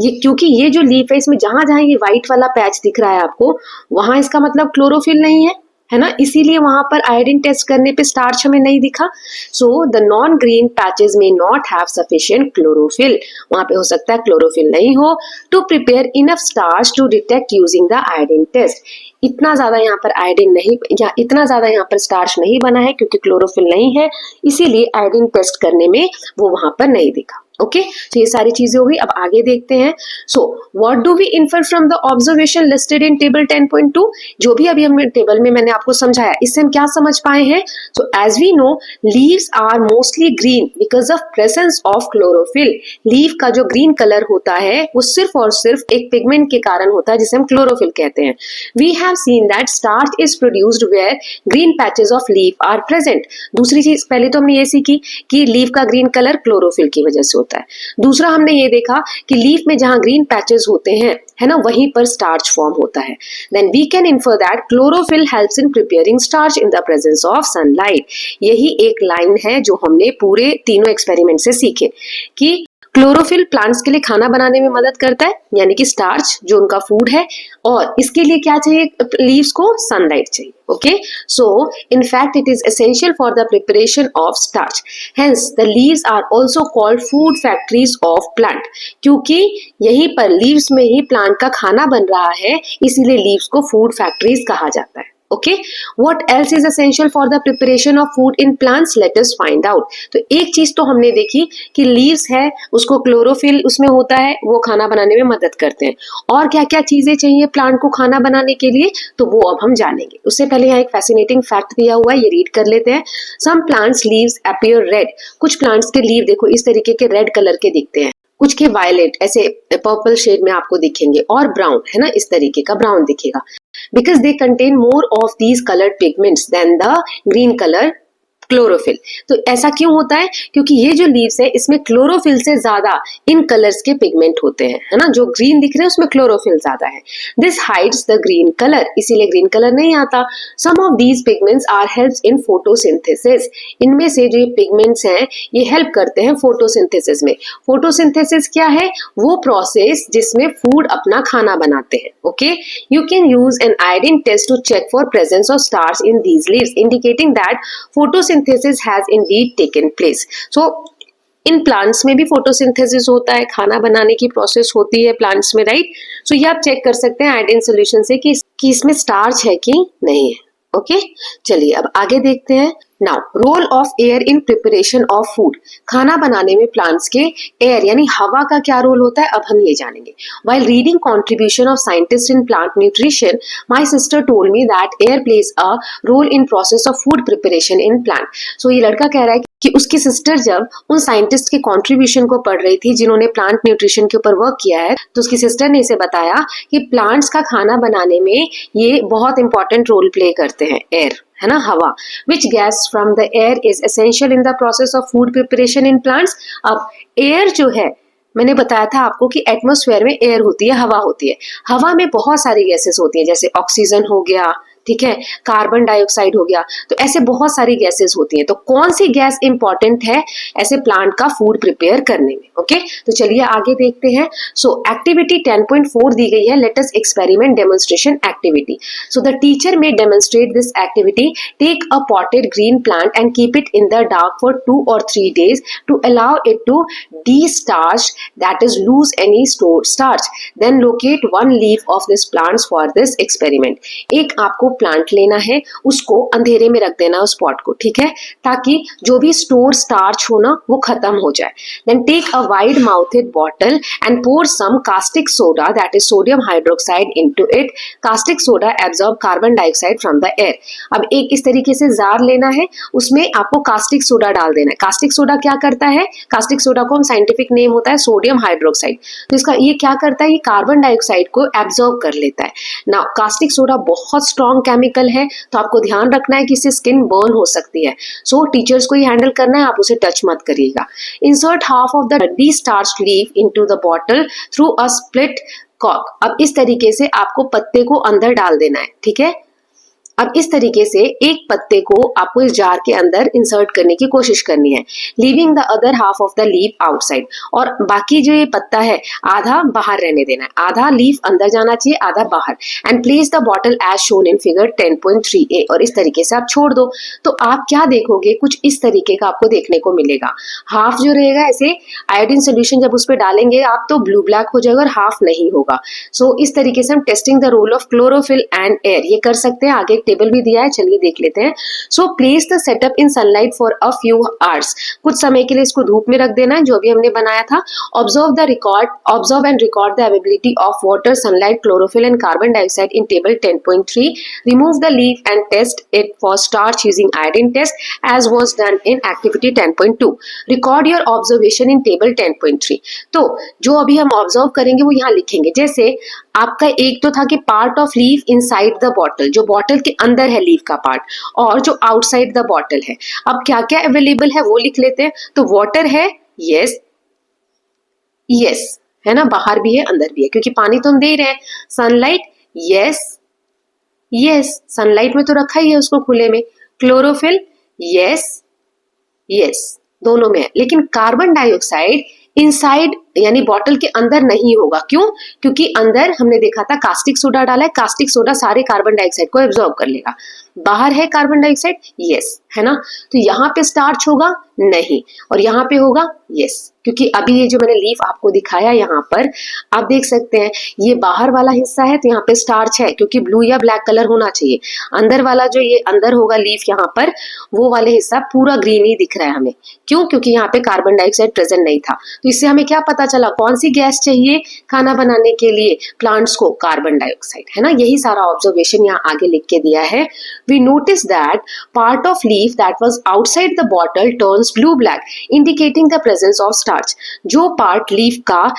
ये क्योंकि ये जो लीफ है इसमें जहां जहां ये व्हाइट वाला पैच दिख रहा है आपको, वहां इसका मतलब क्लोरोफिल नहीं है ना, इसीलिए वहां पर आयोडीन टेस्ट करने पे स्टार्च हमें नहीं दिखा। So the non green patches में नॉट हैव सफिशिएंट क्लोरोफिल, वहां पे हो सकता है क्लोरोफिल नहीं हो to prepare enough starch to detect using the iodine test. इतना ज्यादा यहाँ पर आयोडीन नहीं, या इतना ज्यादा यहाँ पर स्टार्च नहीं बना है क्योंकि क्लोरोफिल नहीं है, इसीलिए आयोडीन टेस्ट करने में वो वहां पर नहीं दिखा। ओके तो ये सारी चीजें हो गई। अब आगे देखते हैं। So what do we infer from the observation listed in table 10.2? जो भी अभी हमने टेबल में मैंने आपको समझाया, इससे हम क्या समझ पाए हैं? So as we know, leaves are mostly green because of presence of chlorophyll. Leave का जो ग्रीन कलर होता है वो सिर्फ और सिर्फ एक पिगमेंट के कारण होता है जिसे हम क्लोरोफिल कहते हैं। We have seen that starch is produced where green patches of leaf are present. दूसरी चीज पहले तो हमने ये सीखी कि लीफ का ग्रीन कलर क्लोरोफिल की वजह से होता है। दूसरा हमने ये देखा कि लीफ में जहां ग्रीन पैचेस होते हैं, है ना, वहीं पर स्टार्च फॉर्म होता है। Then we can infer that chlorophyll helps in preparing starch in the presence of sunlight. यही एक लाइन है जो हमने पूरे तीनों एक्सपेरिमेंट से सीखे कि क्लोरोफिल प्लांट्स के लिए खाना बनाने में मदद करता है, यानी कि स्टार्च जो उनका फूड है, और इसके लिए क्या चाहिए लीव्स को? सनलाइट चाहिए। Okay, so in fact it is essential for the preparation of starch. Hence the leaves are also called food factories of plant. क्योंकि यहीं पर लीव्स में ही प्लांट का खाना बन रहा है, इसीलिए लीव्स को फूड फैक्ट्रीज कहा जाता है। Okay, what else is essential for the preparation of food in plants? Let us find out. तो एक चीज तो हमने देखी कि लीव्स है, उसको क्लोरोफिल उसमें होता है, वो खाना बनाने में मदद करते हैं। और क्या क्या चीजें चाहिए प्लांट को खाना बनाने के लिए, तो वो अब हम जानेंगे। उससे पहले यहाँ एक फैसिनेटिंग फैक्ट दिया हुआ है, ये रीड कर लेते हैं। Some plants leaves appear red. कुछ प्लांट्स के लीव देखो इस तरीके के रेड कलर के दिखते हैं, कुछ के वायलेट ऐसे पर्पल शेड में आपको दिखेंगे, और ब्राउन, है ना, इस तरीके का ब्राउन दिखेगा, because they contain more of these colored pigments than the green color chlorophyll. तो ऐसा क्यों होता है? क्योंकि ये जो लीव्स है इसमें क्लोरोफिल से ज्यादा इन कलर्स के पिगमेंट होते हैं, है ना, जो ग्रीन दिख रहे हैं उसमें क्लोरोफिल ज्यादा है। This hides the green colour, इसीलिए ग्रीन कलर नहीं आता। Some of these pigments are helps in photosynthesis. इनमें से जो ये पिगमेंट्स हैं ये हेल्प करते हैं फोटोसिंथेसिस में। फोटोसिंथेसिस क्या है? वो प्रोसेस जिसमें फूड अपना खाना बनाते हैं। Okay, you can use an iodine test to check for presence of starch in these leaves, indicating that photosynthesis has indeed taken place. So इन प्लांट्स में भी फोटोसिंथेसिस होता है, खाना बनाने की प्रोसेस होती है प्लांट्स में, राइट। सो ये आप चेक कर सकते हैं आयोडीन सॉल्यूशन से कि इसमें स्टार्च है कि नहीं है। ओके, चलिए अब आगे देखते हैं। Now role of air in preparation of food. खाना बनाने में प्लांट्स के एयर यानी हवा का क्या रोल होता है, अब हम ये जानेंगे। While reading contribution of scientists in plant nutrition, my sister told me that air plays a role in process of food preparation in plant. So ये लड़का कह रहा है कि उसकी सिस्टर जब उन साइंटिस्ट के कंट्रीब्यूशन को पढ़ रही थी जिन्होंने प्लांट न्यूट्रिशन के ऊपर वर्क किया है, तो उसकी सिस्टर ने इसे बताया कि प्लांट्स का खाना बनाने में ये बहुत इंपॉर्टेंट रोल प्ले करते हैं, एयर, है ना, हवा। Which gas from the air is essential in the process of food preparation in plants. अब एयर जो है, मैंने बताया था आपको कि एटमॉस्फेयर में एयर होती है, हवा होती है। हवा में बहुत सारी गैसेस होती हैं, जैसे ऑक्सीजन हो गया, ठीक है, कार्बन डाइऑक्साइड हो गया, तो ऐसे बहुत सारी गैसेस होती हैं। तो कौन सी गैस इंपॉर्टेंट है ऐसे प्लांट का फूड प्रिपेयर करने में? ओके, तो चलिए आगे देखते हैं। सो एक्टिविटी 10.4 दी गई है, let us experiment demonstration activity. So the teacher may demonstrate this activity. Take a potted green plant and keep it in the dark for 2 or 3 days to allow it to de-starch, that is lose any stored starch. Then locate one leaf of this plants for this experiment. एक आपको plant लेना है, उसको अंधेरे में रख देना उस पॉट को, ठीक है, ताकि जो भी स्टोर स्टार्च हो ना वो खत्म हो जाए। Then take a wide mouthed bottle and pour some caustic soda, that is sodium hydroxide, into it. Caustic soda absorb carbon dioxide from the air. अब एक इस तरीके से जार लेना है, उसमें आपको कास्टिक सोडा डाल देना है। कास्टिक सोडा क्या करता है? कास्टिक सोडा को हम साइंटिफिक नेम होता है सोडियम हाइड्रोक्साइड। तो इसका ये क्या करता है? ये कार्बन डाइऑक्साइड को एब्जॉर्ब कर लेता है। नाउ कास्टिक सोडा बहुत स्ट्रॉन्ग केमिकल है, तो आपको ध्यान रखना है कि इससे स्किन बर्न हो सकती है। सो टीचर्स को ये हैंडल करना है, आप उसे टच मत करिएगा। Insert half of the destarched leaf into the bottle through a split cork. अब इस तरीके से आपको पत्ते को अंदर डाल देना है, ठीक है। अब इस तरीके से एक पत्ते को आपको इस जार के अंदर इंसर्ट करने की कोशिश करनी है, leaving the other half of the leaf outside. और बाकी जो ये पत्ता है आधा बाहर रहने देना है, आधा लीफ अंदर जाना चाहिए, आधा बाहर। And place the bottle as shown in figure 10.3a। और इस तरीके से आप छोड़ दो, तो आप क्या देखोगे, कुछ इस तरीके का आपको देखने को मिलेगा। हाफ जो रहेगा ऐसे आयोडीन सोल्यूशन जब उस पर डालेंगे आप तो ब्लू ब्लैक हो जाएगा और हाफ नहीं होगा। सो इस तरीके से हम testing the role of chlorophyll and air ये कर सकते हैं। आगे एक टेबल भी दिया है, चलिए देख लेते हैं। So place the setup in sunlight for a few hours, कुछ समय के लिए इसको धूप में रख देना है जो भी हमने बनाया था। Observe and record the availability of water, sunlight, chlorophyll and carbon dioxide in table 10.3। Remove the leaf and test it for starch using iodine test as was done in activity 10.2। Record your observation in table 10.3। तो जो अभी हम observe करेंगे वो यहाँ लिखेंगे। जैसे आपका एक तो था कि part of leaf inside the bottle, जो बॉटल के अंदर है लीफ का पार्ट, और जो आउटसाइड द बॉटल है। अब क्या क्या अवेलेबल है वो लिख लेते हैं। तो वाटर है, यस यस, है ना, बाहर भी है अंदर भी है क्योंकि पानी तो हम दे रहे हैं। सनलाइट, यस यस, सनलाइट में तो रखा ही है उसको खुले में। क्लोरोफिल, यस यस, दोनों में है। लेकिन कार्बन डाइऑक्साइड इनसाइड यानी बॉटल के अंदर नहीं होगा। क्यों? क्योंकि अंदर हमने देखा था कास्टिक सोडा डाला है, कास्टिक सोडा सारे कार्बन डाइऑक्साइड को एब्जॉर्ब कर लेगा। बाहर है कार्बन डाइऑक्साइड, यस, है ना। तो यहाँ पे स्टार्च होगा नहीं, और यहाँ पे होगा यस, क्योंकि अभी ये जो मैंने लीफ आपको दिखाया यहाँ पर आप देख सकते हैं, ये बाहर वाला हिस्सा है तो यहाँ पे स्टार्च है क्योंकि ब्लू या ब्लैक कलर होना चाहिए। अंदर वाला जो ये अंदर होगा लीफ यहाँ पर, वो वाले हिस्सा पूरा ग्रीन ही दिख रहा है हमें। क्यों? क्योंकि यहाँ पे कार्बन डाइऑक्साइड प्रेजेंट नहीं था। तो इससे हमें क्या पता चला, कौन सी गैस चाहिए खाना बनाने के लिए प्लांट्स को? कार्बन डाइऑक्साइड, है ना। यही सारा ऑब्जर्वेशन यहाँ आगे लिख के दिया है। We notice that part of leaf that was outside the bottle turns blue black indicating the presence of starch. जो पार्ट लीफ का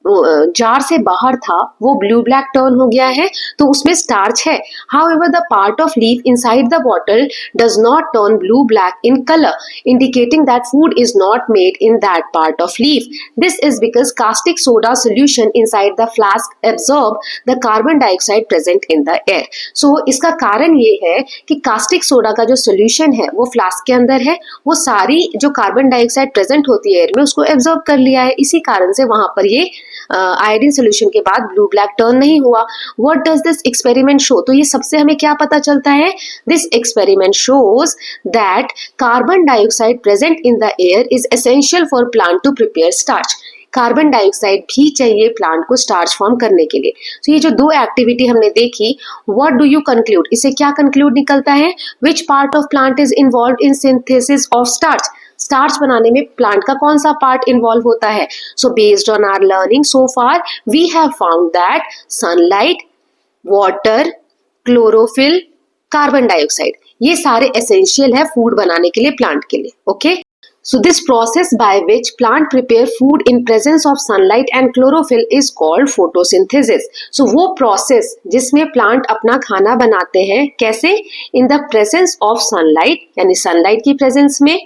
जार से बाहर था वो ब्लू ब्लैक टर्न हो गया है, तो उसमें स्टार्च है। However, the part of leaf inside the bottle does not turn blue black in color, indicating that food is not made in that part of leaf. This is because caustic soda solution inside the flask absorb the carbon dioxide present in the air. So इसका कारण ये है कि caustic soda का जो solution है वो flask के अंदर है, वो सारी जो कार्बन डाइऑक्साइड प्रेजेंट होती है एयर में उसको एब्जॉर्ब कर लिया है। इसी कारण से वहां पर ये आयोडीन सोल्यूशन के बाद ब्लू ब्लैक टर्न नहीं हुआ। What does this experiment show? तो ये सबसे हमें क्या पता चलता है? This experiment shows that carbon dioxide present in the air is essential for plant to prepare starch. Carbon dioxide भी चाहिए प्लांट को स्टार्च फॉर्म करने के लिए। तो ये जो दो एक्टिविटी हमने देखी, व्हाट डू यू कंक्लूड? इससे क्या कंक्लूड निकलता है? विच part of plant is involve in synthesis of starch? Starch बनाने में प्लांट का कौन सा पार्ट इन्वॉल्व होता है? So based on our learning so far we have found that sunlight, water, chlorophyll, carbon dioxide, ये सारे एसेंशियल है फूड बनाने के लिए प्लांट के लिए। Okay, so this process by which plant prepare food in presence of sunlight and chlorophyll is called photosynthesis. So वो process जिसमें प्लांट अपना खाना बनाते हैं, कैसे? In the presence of sunlight, यानी सनलाइट की प्रेजेंस में,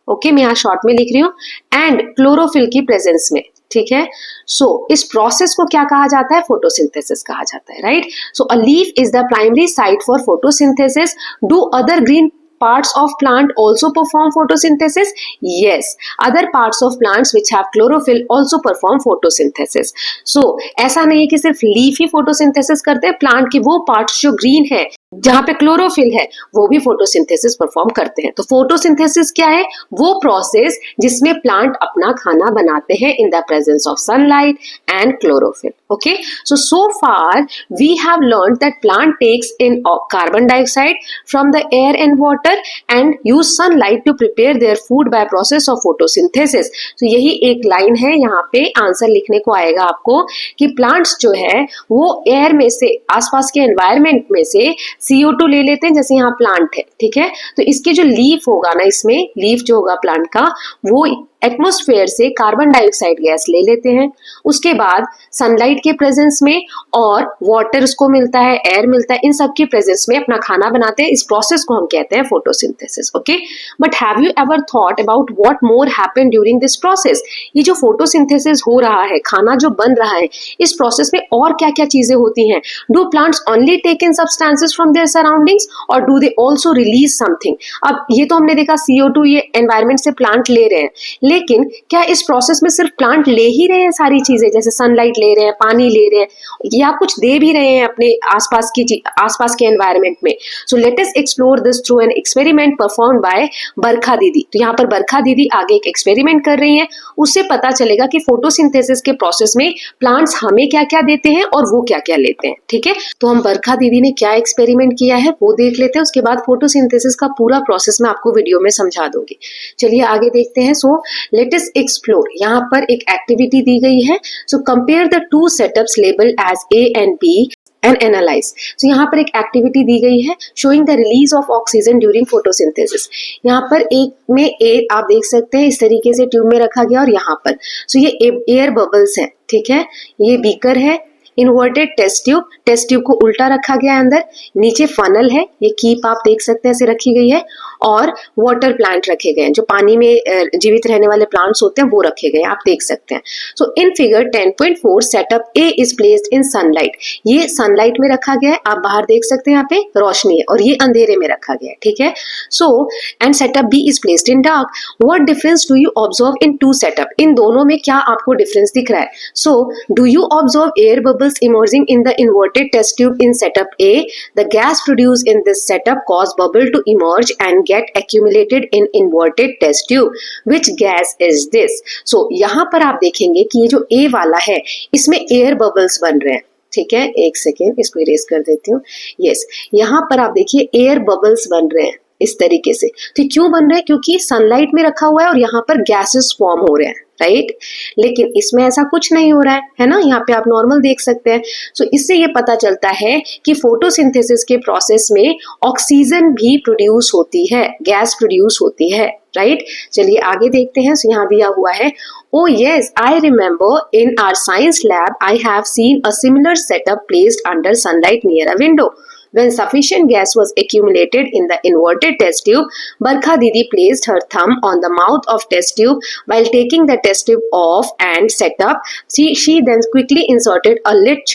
ओके, मैं यहाँ शॉर्ट में लिख रही हूँ, एंड क्लोरोफिल की प्रेजेंस में, ठीक है। सो इस प्रोसेस को क्या कहा जाता है? फोटोसिंथेसिस कहा जाता है, right. So a leaf is the primary site for photosynthesis. Do other green parts of plant also perform photosynthesis? Yes, other parts of plants which have chlorophyll also perform photosynthesis. So ऐसा नहीं है कि सिर्फ leaf ही photosynthesis करते हैं, plant के वो parts जो ग्रीन है जहां पे क्लोरोफिल है वो भी फोटोसिंथेसिस परफॉर्म करते हैं। तो फोटोसिंथेसिस क्या है? वो प्रोसेस जिसमें प्लांट अपना खाना बनाते हैं इन the presence of sunlight and chlorophyll. Okay, so far we have learned that plant takes in carbon dioxide from the air and water and use sunlight to prepare their food by process of photosynthesis. तो यही एक line है, यहाँ पे answer लिखने को आएगा आपको कि प्लांट्स जो है वो एयर में से, आसपास के एनवायरमेंट में से CO2 ले लेते हैं, जैसे यहाँ प्लांट है, ठीक है। तो इसके जो लीफ होगा ना, इसमें लीफ जो होगा प्लांट का, वो एटमॉस्फेयर से कार्बन डाइऑक्साइड गैस ले लेते हैं। उसके बाद सनलाइट के प्रेजेंस में और वाटर उसको मिलता है, एयर मिलता है, इन सब की प्रेजेंस में अपना खाना बनाते हैं। इस प्रोसेस को हम कहते हैं photosynthesis. Okay, but have you ever thought about what more happen during this process? ये जो फोटोसिंथेसिस हो रहा है, खाना जो बन रहा है, इस प्रोसेस में और क्या क्या चीजें होती हैं? Do plants only take in substances from their surroundings और do they also release something? अब ये तो हमने देखा CO2 ये एनवायरमेंट से प्लांट ले रहे हैं, लेकिन क्या इस प्रोसेस में सिर्फ प्लांट ले ही रहे हैं सारी चीजें, जैसे सनलाइट ले रहे हैं, पानी ले रहे हैं, या कुछ दे भी रहे हैं अपने आसपास के एनवायरनमेंट में? So let us explore this through an experiment perform by Barkha दीदी। तो यहाँ पर बरखा दीदी आगे एक एक्सपेरिमेंट कर रही हैं, उससे पता चलेगा कि फोटोसिंथेसिस के प्रोसेस में प्लांट्स हमें क्या क्या देते हैं और वो क्या क्या लेते हैं। ठीक है, तो हम बरखा दीदी ने क्या एक्सपेरिमेंट किया है वो देख लेते हैं, उसके बाद फोटोसिंथेसिस का पूरा प्रोसेस मैं आपको वीडियो में समझा दूंगी। चलिए आगे देखते हैं। So let us explore. यहाँ पर एक एक्टिविटी दी गई है। So compare the two setups label as A and B and analyse. तो यहाँ पर एक एक्टिविटी दी गई है, showing the release of oxygen during photosynthesis. यहाँ पर एक में एयर आप देख सकते हैं इस तरीके से ट्यूब में रखा गया, और यहाँ पर सो ये एयर बबल्स है। ठीक है, ये बीकर है, इन्वर्टेड टेस्ट ट्यूब को उल्टा रखा गया है अंदर, नीचे फनल है, ये कीप आप देख सकते हैं ऐसे रखी गई है, और वाटर प्लांट रखे गए हैं, जो पानी में जीवित रहने वाले प्लांट्स होते हैं वो रखे गए हैं, आप देख सकते हैं। So in figure 10.4 setup A is placed in sunlight. ये सनलाइट में रखा गया है, आप बाहर देख सकते हैं यहाँ पे रोशनी है, और ये अंधेरे में रखा गया है। ठीक है, so and setup B is placed in dark. What difference do you observe in two setup? इन दोनों में क्या आपको डिफरेंस दिख रहा है? So do you observe air bubbles emerging in the inverted test tube in setup A? The gas produced in this setup cause bubble to emerge and get accumulated in inverted test tube. Which gas is this? So यहाँ पर आप देखेंगे कि ये जो A वाला है इसमें एयर बबल्स बन रहे हैं। ठीक है, एक सेकेंड इसको इरेज कर देती हूँ। यस, यहाँ पर आप देखिए एयर बबल्स बन रहे हैं इस तरीके से। तो क्यों बन रहे हैं? क्योंकि सनलाइट में रखा हुआ है और यहाँ पर गैसेस फॉर्म हो रहे हैं, राइट? लेकिन इसमें ऐसा कुछ नहीं हो रहा है ना, यहाँ पे आप नॉर्मल देख सकते हैं। सो इससे ये पता चलता है कि फोटोसिंथेसिस के प्रोसेस में ऑक्सीजन भी प्रोड्यूस होती है, गैस प्रोड्यूस होती है, राइट? चलिए आगे देखते हैं। सो यहाँ दिया हुआ है, oh yes, I remember in our science lab I have seen a similar setup placed under sunlight near a window. When sufficient gas was accumulated in the inverted test tube, Barkha Didi placed her thumb on the mouth of test tube while taking the test tube off and set up. She then quickly inserted a lit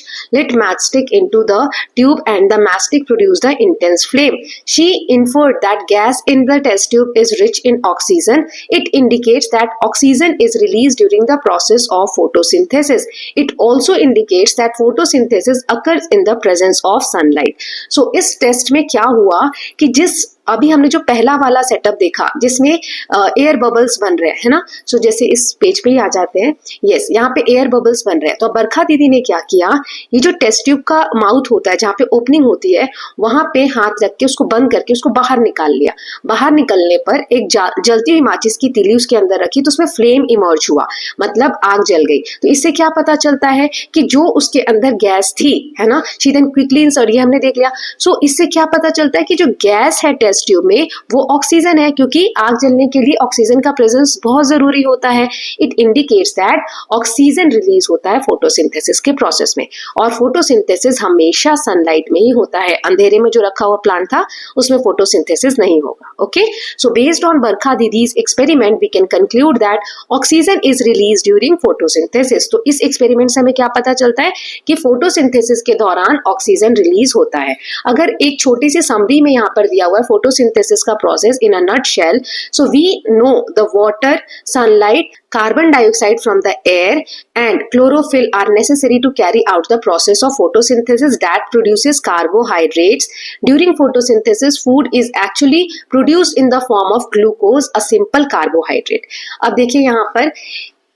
matchstick into the tube and the matchstick produced an intense flame. She inferred that gas in the test tube is rich in oxygen. It indicates that oxygen is released during the process of photosynthesis. It also indicates that photosynthesis occurs in the presence of sunlight. सो इस test में क्या हुआ कि जिस अभी हमने जो पहला वाला सेटअप देखा जिसमें एयर बबल्स बन रहे हैं ना, सो जैसे इस पेज पे ही आ जाते हैं। यस, यहाँ पे एयर बबल्स बन रहे हैं। तो बरखा दीदी ने क्या किया, ये जो टेस्ट ट्यूब का माउथ होता है जहाँ पे ओपनिंग होती है वहां पे हाथ रख के उसको बंद करके उसको बाहर निकाल लिया। बाहर निकलने पर एक जलती हुई माचिस की तीली उसके अंदर रखी, तो उसमें फ्लेम इमर्ज हुआ, मतलब आग जल गई। तो इससे क्या पता चलता है कि जो उसके अंदर गैस थी, है ना, शी देन क्विकली इंसर्ट, ये हमने देख लिया। सो इससे क्या पता चलता है कि जो गैस है टेस्ट ट्यूब में वो ऑक्सीजन है, क्योंकि आग जलने के लिए ऑक्सीजन का प्रेजेंस बहुत जरूरी होता है। It indicates that oxygen release होता है फोटोसिंथेसिस के प्रोसेस में, और फोटोसिंथेसिस हमेशा सनलाइट में ही होता है। अंधेरे में जो रखा हुआ प्लांट था उसमें फोटोसिंथेसिस नहीं होगा। Okay, so based on Barkha दीदीज experiment we can conclude that oxygen is release during photosynthesis. तो इस एक्सपेरिमेंट से हमें क्या पता चलता है कि फोटोसिंथेसिस के दौरान ऑक्सीजन रिलीज होता है। अगर एक छोटी सी समरी में यहाँ पर दिया हुआ है फोटोसिंथेसिस का process in a nutshell, so we know the water, sunlight, carbon dioxide from the air and chlorophyll are necessary to carry out the process of photosynthesis that produces carbohydrates. During photosynthesis food is actually produced in the form of glucose, a simple carbohydrate. अब देखिए यहाँ पर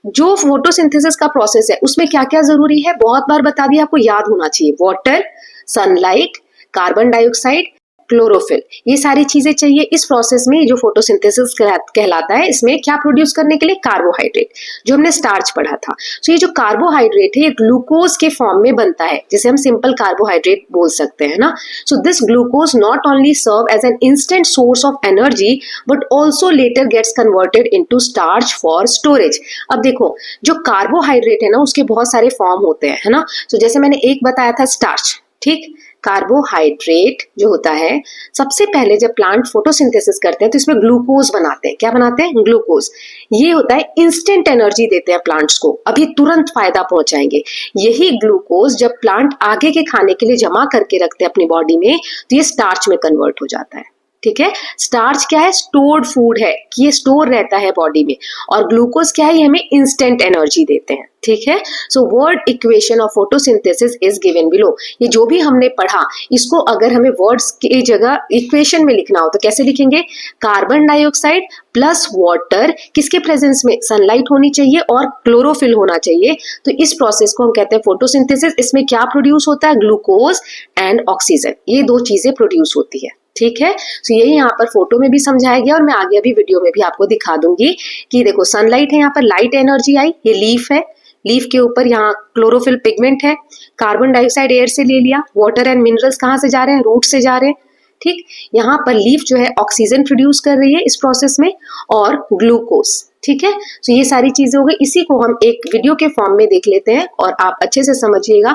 जो photosynthesis का process है उसमें क्या क्या जरूरी है, बहुत बार बता दिया, आपको याद होना चाहिए। Water, sunlight, carbon dioxide, chlorophyll, ये सारी चीजें चाहिए इस प्रोसेस में। जो फोटोसिंथेसिस कहलाता है, इसमें क्या प्रोड्यूस करने के लिए, कार्बोहाइड्रेट, जो हमने स्टार्च पढ़ा था। सो ये जो कार्बोहाइड्रेट है ये ग्लूकोज के फॉर्म में बनता है, जिसे हम सिंपल कार्बोहाइड्रेट बोल सकते हैं ना। So this glucose not only serve as an instant source of energy but also later gets converted into starch for storage. अब देखो, जो कार्बोहाइड्रेट है ना उसके बहुत सारे फॉर्म होते हैं, है ना। सो जैसे मैंने एक बताया था स्टार्च, ठीक। कार्बोहाइड्रेट जो होता है, सबसे पहले जब प्लांट फोटोसिंथेसिस करते हैं तो इसमें ग्लूकोज बनाते हैं। क्या बनाते हैं? ग्लूकोज। ये होता है इंस्टेंट एनर्जी देते हैं प्लांट्स को, अभी तुरंत फायदा पहुंचाएंगे। यही ग्लूकोज जब प्लांट आगे के खाने के लिए जमा करके रखते हैं अपनी बॉडी में तो ये स्टार्च में कन्वर्ट हो जाता है। ठीक है। स्टार्च क्या है, स्टोर्ड फूड है कि ये स्टोर रहता है बॉडी में, और ग्लूकोज क्या है, ये हमें इंस्टेंट एनर्जी देते हैं, ठीक है। So word equation of photosynthesis is given below. ये जो भी हमने पढ़ा इसको अगर हमें वर्ड्स की जगह इक्वेशन में लिखना हो तो कैसे लिखेंगे, कार्बन डाइऑक्साइड प्लस वाटर, किसके प्रेजेंस में, सनलाइट होनी चाहिए और क्लोरोफिल होना चाहिए, तो इस प्रोसेस को हम कहते हैं फोटोसिंथेसिस। इसमें क्या प्रोड्यूस होता है, ग्लूकोज एंड ऑक्सीजन, ये दो चीजें प्रोड्यूस होती है, ठीक है। तो यही यहाँ पर फोटो में भी समझाया गया और मैं आगे अभी वीडियो में भी आपको दिखा दूंगी कि देखो सनलाइट है, यहाँ पर लाइट एनर्जी आई, ये लीफ है, लीफ के ऊपर यहाँ क्लोरोफिल पिगमेंट है, कार्बन डाइऑक्साइड एयर से ले लिया, वाटर एंड मिनरल्स कहाँ से जा रहे हैं, रूट से जा रहे हैं, ठीक। यहाँ पर लीफ जो है ऑक्सीजन प्रोड्यूस कर रही है इस प्रोसेस में और ग्लूकोज, ठीक है। तो ये सारी चीजें हो गई, इसी को हम एक वीडियो के फॉर्म में देख लेते हैं और आप अच्छे से समझिएगा।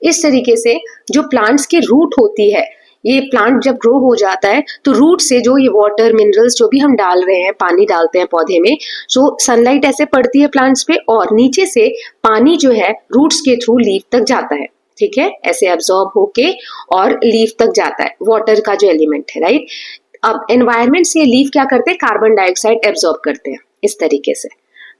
इस तरीके से जो प्लांट्स की रूट होती है, ये प्लांट जब ग्रो हो जाता है तो रूट से जो ये वाटर मिनरल्स जो भी हम डाल रहे हैं, पानी डालते हैं पौधे में, सो सनलाइट ऐसे पड़ती है प्लांट्स पे और नीचे से पानी जो है रूट्स के थ्रू लीफ तक जाता है, ठीक है, ऐसे एब्जॉर्ब होके और लीफ तक जाता है, वाटर का जो एलिमेंट है, राइट। अब एनवायरमेंट से लीफ क्या करते हैं, कार्बन डाइऑक्साइड एब्जॉर्ब करते हैं इस तरीके से,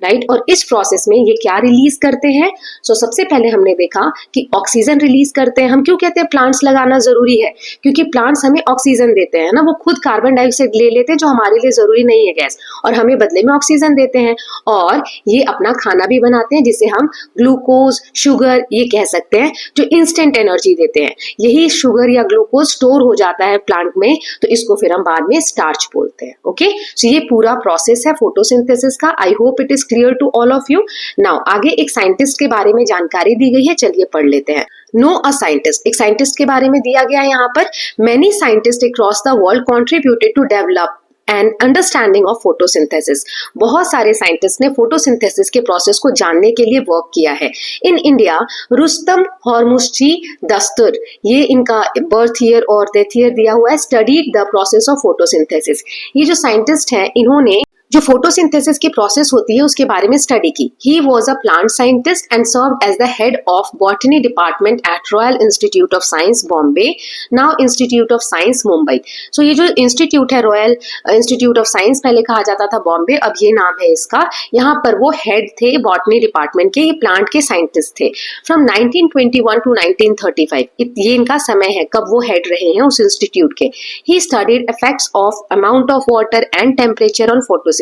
राइट। और इस प्रोसेस में ये क्या रिलीज करते हैं, सो सबसे पहले हमने देखा कि ऑक्सीजन रिलीज करते हैं। हम क्यों कहते हैं प्लांट्स लगाना जरूरी है, क्योंकि प्लांट्स हमें ऑक्सीजन देते हैं ना, वो खुद कार्बन डाइऑक्साइड ले लेते हैं जो हमारे लिए जरूरी नहीं है गैस, और हमें बदले में ऑक्सीजन देते हैं, और ये अपना खाना भी बनाते हैं जिसे हम ग्लूकोज, शुगर ये कह सकते हैं, जो इंस्टेंट एनर्जी देते हैं। यही शुगर या ग्लूकोज स्टोर हो जाता है प्लांट में, तो इसको फिर हम बाद में स्टार्च बोलते हैं, ओके। सो ये पूरा प्रोसेस है फोटोसिंथेसिस का। I hope it is clear to all of you. Now आगे एक साइंटिस्ट के बारे में जानकारी दी गई है, चलिए पढ़ लेते हैं। नो अ साइंटिस्ट, एक साइंटिस्ट के बारे में दिया गया है यहाँ पर। Many scientist across the world contributed to develop and understanding of photosynthesis. बहुत सारे साइंटिस्ट ने फोटोसिंथेसिस के प्रोसेस को जानने के लिए वर्क किया है। इन इंडिया रुस्तम हॉर्मुसजी दस्तूर, ये इनका बर्थ ईयर और डेथ ईयर दिया हुआ है, studied the process of photosynthesis. ये जो साइंटिस्ट हैं इन्होंने जो फोटोसिंथेसिस की प्रोसेस होती है उसके बारे में स्टडी की। He was a plant scientist and served as the head of botany department at Royal Institute of Science Bombay, now Institute of Science Mumbai. सो ये जो इंस्टीट्यूट है, रॉयल इंस्टीट्यूट ऑफ साइंस पहले कहा जाता था बॉम्बे, अब ये नाम है इसका। यहाँ पर वो हेड थे बॉटनी डिपार्टमेंट के, ये प्लांट के साइंटिस्ट थे। फ्रॉम 1921 टू 1935 ये इनका समय है कब वो हेड रहे हैं उस इंस्टीट्यूट के। He studied effects of amount of water and temperature on photosynthesis,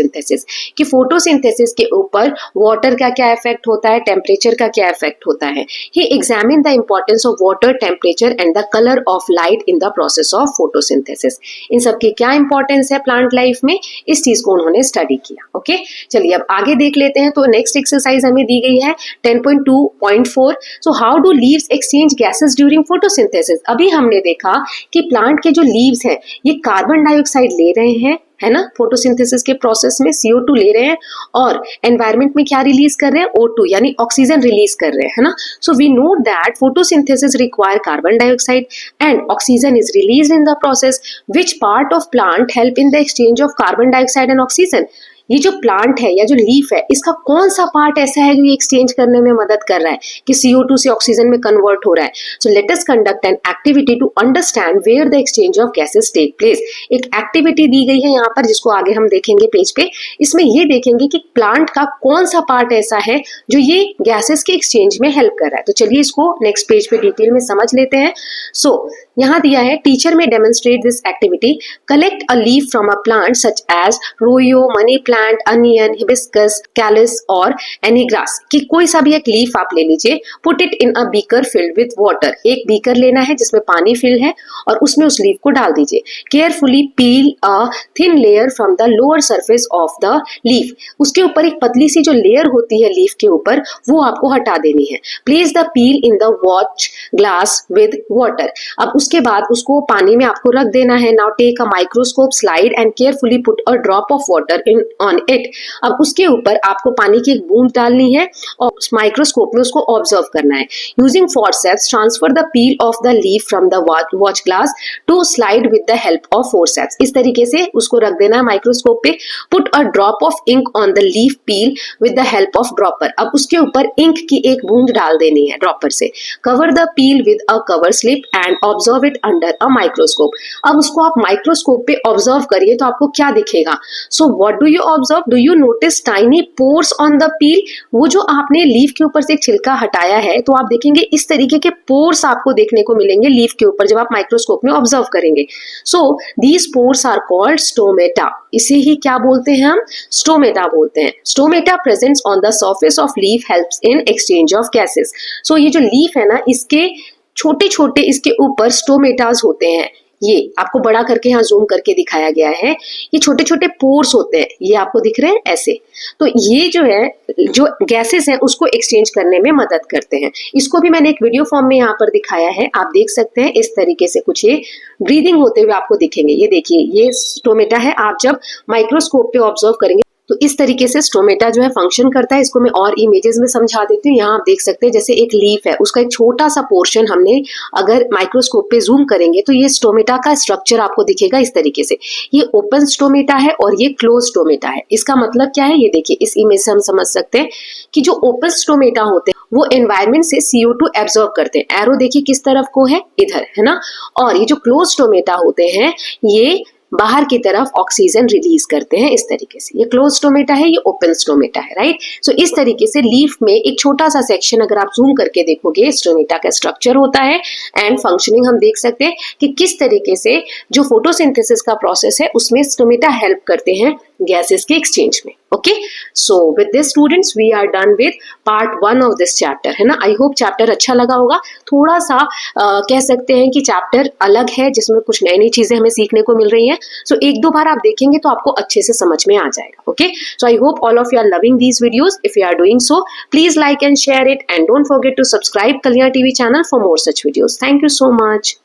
कि फोटोसिंथेसिस के ऊपर वाटर का क्या इफेक्ट होता है, टेम्परेचर का क्या इफेक्ट होता है। He examine the importance of water, temperature and the colour of light in the process of photosynthesis. इन सब की क्या इंपॉर्टेंस है प्लांट लाइफ में, इस चीज को उन्होंने स्टडी किया, ओके। चलिए अब आगे देख लेते हैं। तो नेक्स्ट एक्सरसाइज हमें दी गई है 10.2.4। So how do leaves exchange gases during photosynthesis. अभी हमने देखा कि प्लांट के जो लीव्स हैं ये कार्बन डाइऑक्साइड ले रहे हैं, है ना, फोटोसिंथेसिस के प्रोसेस में CO2 ले रहे हैं और एनवायरनमेंट में क्या रिलीज कर रहे हैं, O2 यानी ऑक्सीजन रिलीज कर रहे हैं, है ना। So we know that photosynthesis require carbon dioxide and oxygen is release in the process. Which part of plant help in the exchange of carbon dioxide and oxygen. ये जो plant है या जो लीफ है इसका कौन सा पार्ट ऐसा है जो ये एक्सचेंज करने में मदद कर रहा है कि CO2 से ऑक्सीजन में कन्वर्ट हो रहा है। So let us conduct an activity to understand where the exchange of gases take place. एक एक्टिविटी दी गई है यहाँ पर जिसको आगे हम देखेंगे पेज पे। इसमें ये देखेंगे कि प्लांट का कौन सा पार्ट ऐसा है जो ये गैसेस के एक्सचेंज में हेल्प कर रहा है। तो चलिए इसको नेक्स्ट पेज पे डिटेल में समझ लेते हैं। सो यहाँ दिया है teacher may demonstrate this activity, collect a leaf from a plant such as rhoeo, money plant, onion, hibiscus, कैलिस और एनी ग्रास। कि कोई सा भी एक लीफ आप ले लीजिए, put it in a beaker filled with water. एक बीकर लेना है जिसमें पानी फिल है और उसमें उस लीफ को डाल दीजिए। Carefully peel a thin layer from the lower surface of the leaf. उसके ऊपर एक पतली सी जो लेयर होती है लीफ के ऊपर वो आपको हटा देनी है। Place the peel in the watch glass with water. अब उसके बाद उसको पानी में आपको रख देना है। Now take a microscope, slide and carefully put a drop of water in on it. अब उसके ऊपर आपको पानी की एक बूंद डालनी है और माइक्रोस्कोप में उसको ऑब्जर्व करना है। Using forceps transfer the peel of the leaf from the watch glass to slide with the help of forceps. इस तरीके से उसको रख देना है माइक्रोस्कोप पे। Put a drop of ink on the leaf peel with the help of dropper. अब उसके ऊपर इंक की एक बूंद डाल देनी है ड्रॉपर से। Cover the peel with a cover slip and observe it under a microscope. अब उसको आप माइक्रोस्कोप पे ऑब्जर्व करिए तो आपको क्या दिखेगा। सो what do you observe? Do you notice tiny pores on the peel? वो जो आपने लीफ के ऊपर से एक छिलका हटाया है तो आप देखेंगे इस तरीके के पोर्स आपको देखने को मिलेंगे लीफ के ऊपर जब आप माइक्रोस्कोप में ऑब्जर्व करेंगे। So these pores are called stomata. इसे ही क्या बोलते हैं हम? स्टोमेटा बोलते हैं। Stomata presents on the surface of leaf helps in exchange of gases. So ये जो लीफ है ना, इसके छोटे छोटे इसके ऊपर स्टोमेटास होते हैं। ये आपको बड़ा करके यहाँ जूम करके दिखाया गया है। ये छोटे छोटे पोर्स होते हैं, ये आपको दिख रहे हैं ऐसे। तो ये जो है, जो गैसेस हैं उसको एक्सचेंज करने में मदद करते हैं। इसको भी मैंने एक वीडियो फॉर्म में यहाँ पर दिखाया है, आप देख सकते हैं। इस तरीके से कुछ ये ब्रीदिंग होते हुए आपको दिखेंगे। ये देखिए, ये स्टोमेटा है। आप जब माइक्रोस्कोप पे ऑब्जर्व करेंगे तो इस तरीके से स्टोमेटा जो है फंक्शन करता है। इसको मैं और इमेजेस में समझा देती हूँ। यहाँ आप देख सकते हैं जैसे एक लीफ है, उसका एक छोटा सा पोर्शन हमने अगर माइक्रोस्कोप पे जूम करेंगे तो ये स्टोमेटा का स्ट्रक्चर आपको दिखेगा इस तरीके से। ये ओपन स्टोमेटा है और ये क्लोज स्टोमेटा है। इसका मतलब क्या है, ये देखिए, इस इमेज से हम समझ सकते हैं कि जो ओपन स्टोमेटा होते हैं वो एनवायरमेंट से CO2 एब्जॉर्ब करते हैं। एरो देखिए किस तरफ को है, इधर है ना। और ये जो क्लोज स्टोमेटा होते हैं ये बाहर की तरफ ऑक्सीजन रिलीज करते हैं इस तरीके से। ये क्लोज स्टोमेटा है, ये ओपन स्टोमेटा है, राइट। सो इस तरीके से लीफ में एक छोटा सा सेक्शन अगर आप जूम करके देखोगे स्टोमेटा का स्ट्रक्चर होता है एंड फंक्शनिंग हम देख सकते हैं कि किस तरीके से जो फोटोसिंथेसिस का प्रोसेस है उसमें स्टोमेटा हेल्प करते हैं गैसेस के एक्सचेंज में। Okay, so with this students we are done with part 1 of this chapter, है ना। आई होप चैप्टर अच्छा लगा होगा। थोड़ा सा कह सकते हैं कि चैप्टर अलग है जिसमें कुछ नई नई चीजें हमें सीखने को मिल रही हैं। सो एक दो बार आप देखेंगे तो आपको अच्छे से समझ में आ जाएगा। Okay, so I hope all of you are loving these videos. If you are doing so please like and share it and don't forget to subscribe Kalyan TV channel for more such videos. Thank you so much.